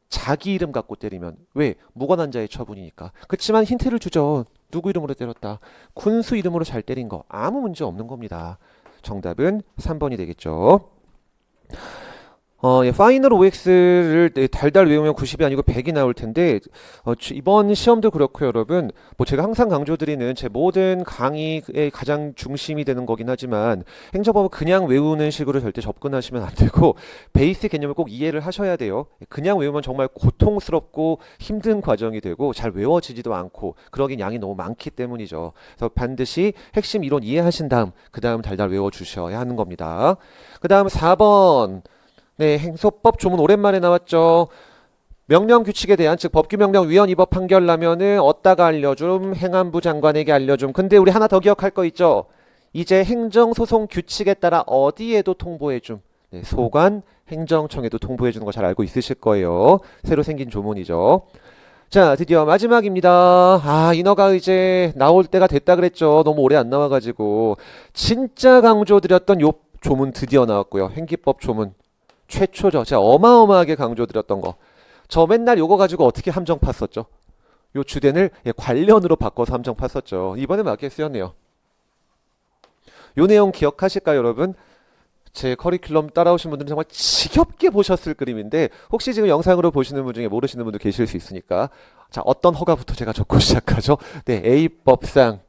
자기 이름 갖고 때리면. 왜? 무관한 자의 처분이니까. 그렇지만 힌트를 주죠. 누구 이름으로 때렸다. 군수 이름으로 잘 때린 거. 아무 문제 없는 겁니다. 정답은 3번이 되겠죠. 파이널 OX를 달달 외우면 90이 아니고 100이 나올 텐데 이번 시험도 그렇고 여러분 뭐 제가 항상 강조드리는 제 모든 강의의 가장 중심이 되는 거긴 하지만 행정법은 그냥 외우는 식으로 절대 접근하시면 안 되고 베이스 개념을 꼭 이해를 하셔야 돼요. 그냥 외우면 정말 고통스럽고 힘든 과정이 되고 잘 외워지지도 않고 그러긴 양이 너무 많기 때문이죠. 그래서 반드시 핵심 이론 이해하신 다음 그 다음 달달 외워주셔야 하는 겁니다. 그 다음 4번 네, 행소법 조문 오랜만에 나왔죠. 명령 규칙에 대한 즉 법규명령 위헌 위법 판결 나면은 어디다가 알려줌? 행안부 장관에게 알려줌. 근데 우리 하나 더 기억할 거 있죠. 이제 행정소송 규칙에 따라 어디에도 통보해줌. 네, 소관 행정청에도 통보해주는 거 잘 알고 있으실 거예요. 새로 생긴 조문이죠. 자, 드디어 마지막입니다. 인허가 이제 나올 때가 됐다 그랬죠. 너무 오래 안 나와가지고 진짜 강조드렸던 요 조문 드디어 나왔고요. 행기법 조문. 최초죠. 제가 어마어마하게 강조드렸던 거. 저 맨날 요거 가지고 어떻게 함정 팠었죠? 요 주된을 관련으로 바꿔서 함정 팠었죠. 이번에 맞게 쓰였네요. 요 내용 기억하실까요, 여러분? 제 커리큘럼 따라오신 분들은 정말 지겹게 보셨을 그림인데 혹시 지금 영상으로 보시는 분 중에 모르시는 분도 계실 수 있으니까 자, 어떤 허가부터 제가 적고 시작하죠? 네, A법상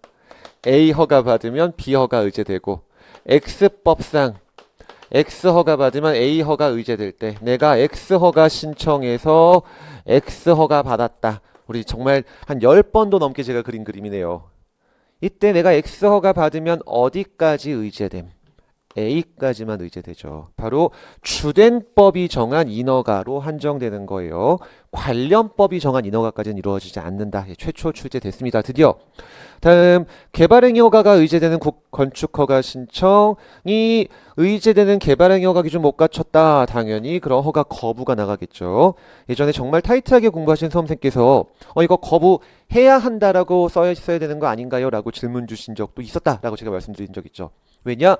A 허가 받으면 B 허가 의제되고 X법상 X 허가 받으면 A 허가 의제될 때 내가 X 허가 신청해서 X 허가 받았다. 우리 정말 한 10번도 넘게 제가 그린 그림이네요. 이때 내가 X 허가 받으면 어디까지 의제됨? A까지만 의제되죠. 바로 주된법이 정한 인허가로 한정되는 거예요. 관련법이 정한 인허가까지는 이루어지지 않는다. 최초 출제됐습니다. 드디어. 다음 개발행위 허가가 의제되는 건축허가 신청이 의제되는 개발행위 허가 기준 못 갖췄다. 당연히 그런 허가 거부가 나가겠죠. 예전에 정말 타이트하게 공부하신 수험생께서 이거 거부해야 한다라고 써 있어야 되는 거 아닌가요? 라고 질문 주신 적도 있었다라고 제가 말씀드린 적 있죠. 왜냐?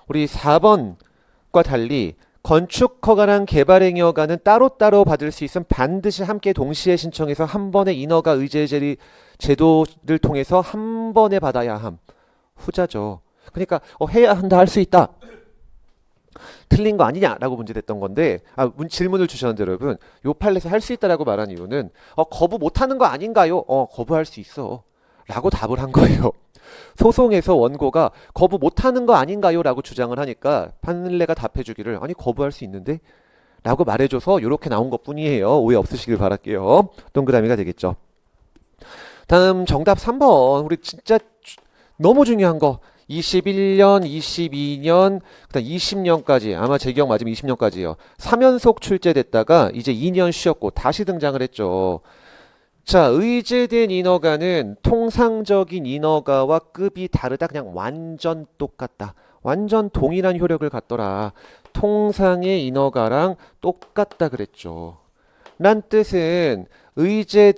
우리 4번과 달리 건축허가랑 개발행위 허가는 따로따로 받을 수 있으면 반드시 함께 동시에 신청해서 한 번에 인허가 의제 제도를 통해서 한 번에 받아야 함. 후자죠. 그러니까 해야 한다 할 수 있다. 틀린 거 아니냐라고 문제됐던 건데 질문을 주셨는데 여러분 요 판례에서 할 수 있다라고 말한 이유는 거부 못하는 거 아닌가요? 거부할 수 있어 라고 답을 한 거예요. 소송에서 원고가 거부 못하는 거 아닌가요? 라고 주장을 하니까 판례가 답해주기를 아니 거부할 수 있는데? 라고 말해줘서 이렇게 나온 것 뿐이에요. 오해 없으시길 바랄게요. 동그라미가 되겠죠. 다음 정답 3번 우리 진짜 너무 중요한 거 21년, 22년, 그다음 20년까지 아마 제 기억 맞으면 20년까지요. 3연속 출제됐다가 이제 2년 쉬었고 다시 등장을 했죠. 자, 의제된 인허가는 통상적인 인허가와 급이 다르다. 그냥 완전 똑같다. 완전 동일한 효력을 갖더라. 통상의 인허가랑 똑같다 그랬죠. 란 뜻은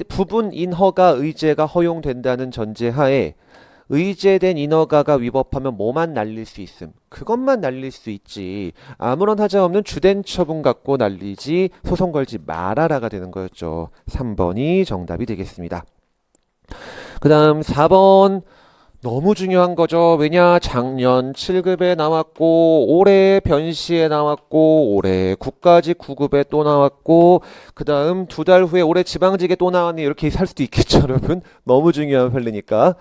부분 인허가 의제가 허용된다는 전제하에 의제된 인허가가 위법하면 뭐만 날릴 수 있음? 그것만 날릴 수 있지. 아무런 하자 없는 주된 처분 갖고 날리지 소송 걸지 말아라가 되는 거였죠. 3번이 정답이 되겠습니다. 그 다음 4번 너무 중요한 거죠. 왜냐? 작년 7급에 나왔고 올해 변시에 나왔고 올해 국가직 9급에 또 나왔고 그 다음 2달 후에 올해 지방직에 또 나왔네. 이렇게 살 수도 있겠죠 여러분. 너무 중요한 판례니까.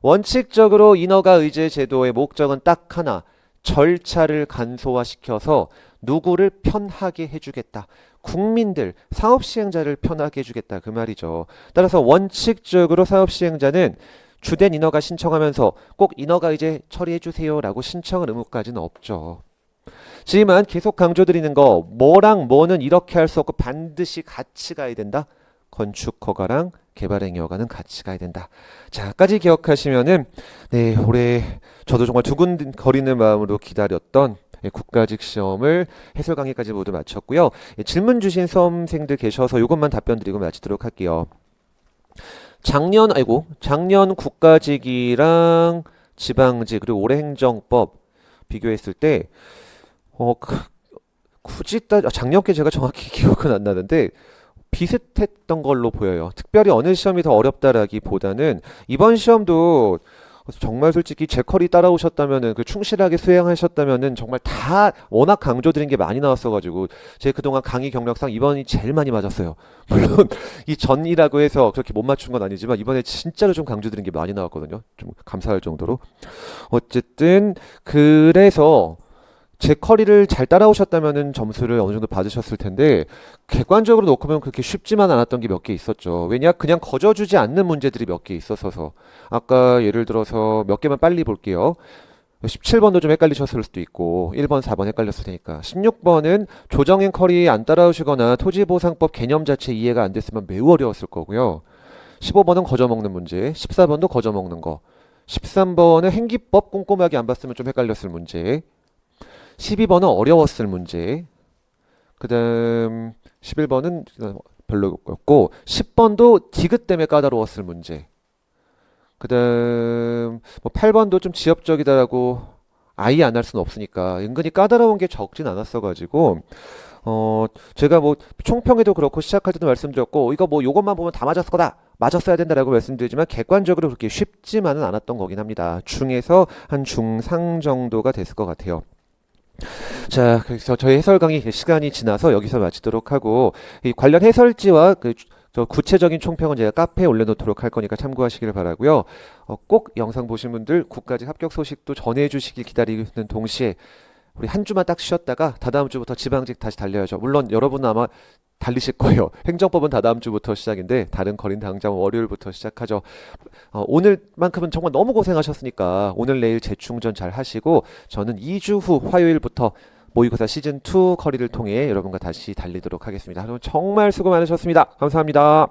원칙적으로 인허가 의제 제도의 목적은 딱 하나. 절차를 간소화시켜서 누구를 편하게 해주겠다. 국민들, 사업시행자를 편하게 해주겠다. 그 말이죠. 따라서 원칙적으로 사업시행자는 주된 인허가 신청하면서 꼭 인허가 의제 처리해주세요 라고 신청할 의무까지는 없죠. 하지만 계속 강조드리는 거 뭐랑 뭐는 이렇게 할 수 없고 반드시 같이 가야 된다. 건축허가랑 개발행위허가는 같이 가야 된다. 자까지 기억하시면은 네 올해 저도 정말 두근거리는 마음으로 기다렸던 국가직 시험을 해설 강의까지 모두 마쳤고요. 질문 주신 수험생들 계셔서 이것만 답변 드리고 마치도록 할게요. 작년 국가직이랑 지방직 그리고 올해 행정법 비교했을 때 굳이 작년께 제가 정확히 기억은 안 나는데 비슷했던 걸로 보여요. 특별히 어느 시험이 더 어렵다라기보다는 이번 시험도 정말 솔직히 제 컬이 따라오셨다면은 그 충실하게 수행하셨다면은 정말 다 워낙 강조드린 게 많이 나왔어가지고 제 그동안 강의 경력상 이번이 제일 많이 맞았어요. 물론 이 전이라고 해서 그렇게 못 맞춘 건 아니지만 이번에 진짜로 좀 강조드린 게 많이 나왔거든요. 좀 감사할 정도로. 어쨌든 그래서 제 커리를 잘 따라오셨다면은 점수를 어느 정도 받으셨을 텐데 객관적으로 놓고 보면 그렇게 쉽지만 않았던 게 몇 개 있었죠. 왜냐? 그냥 거저주지 않는 문제들이 몇 개 있어서 아까 예를 들어서 몇 개만 빨리 볼게요. 17번도 좀 헷갈리셨을 수도 있고 1번, 4번 헷갈렸을 테니까 16번은 조정인 커리 안 따라오시거나 토지보상법 개념 자체 이해가 안 됐으면 매우 어려웠을 거고요. 15번은 거저먹는 문제, 14번도 거저먹는 거, 13번은 행기법 꼼꼼하게 안 봤으면 좀 헷갈렸을 문제, 12번은 어려웠을 문제. 그 다음 11번은 별로였고 10번도 디귿 때문에 까다로웠을 문제. 그 다음 뭐 8번도 좀 지엽적이다라고 아예 안 할 수는 없으니까 은근히 까다로운 게 적진 않았어가지고 제가 뭐 총평에도 그렇고 시작할 때도 말씀드렸고 이거 뭐 요것만 보면 다 맞았을 거다. 맞았어야 된다라고 말씀드리지만 객관적으로 그렇게 쉽지만은 않았던 거긴 합니다. 중에서 한 중상 정도가 됐을 것 같아요. 자, 그래서 저희 해설 강의 시간이 지나서 여기서 마치도록 하고 이 관련 해설지와 저 구체적인 총평은 제가 카페에 올려놓도록 할 거니까 참고하시길 바라고요. 꼭 영상 보신 분들 국가직 합격 소식도 전해주시길 기다리는 동시에 우리 한 주만 딱 쉬었다가 다다음 주부터 지방직 다시 달려야죠. 물론 여러분은 아마 달리실 거예요. 행정법은 다다음 주부터 시작인데 다른 거린 당장 월요일부터 시작하죠. 오늘만큼은 정말 너무 고생하셨으니까 오늘 내일 재충전 잘 하시고 저는 2주 후 화요일부터 모의고사 시즌2 커리를 통해 여러분과 다시 달리도록 하겠습니다. 여러분 정말 수고 많으셨습니다. 감사합니다.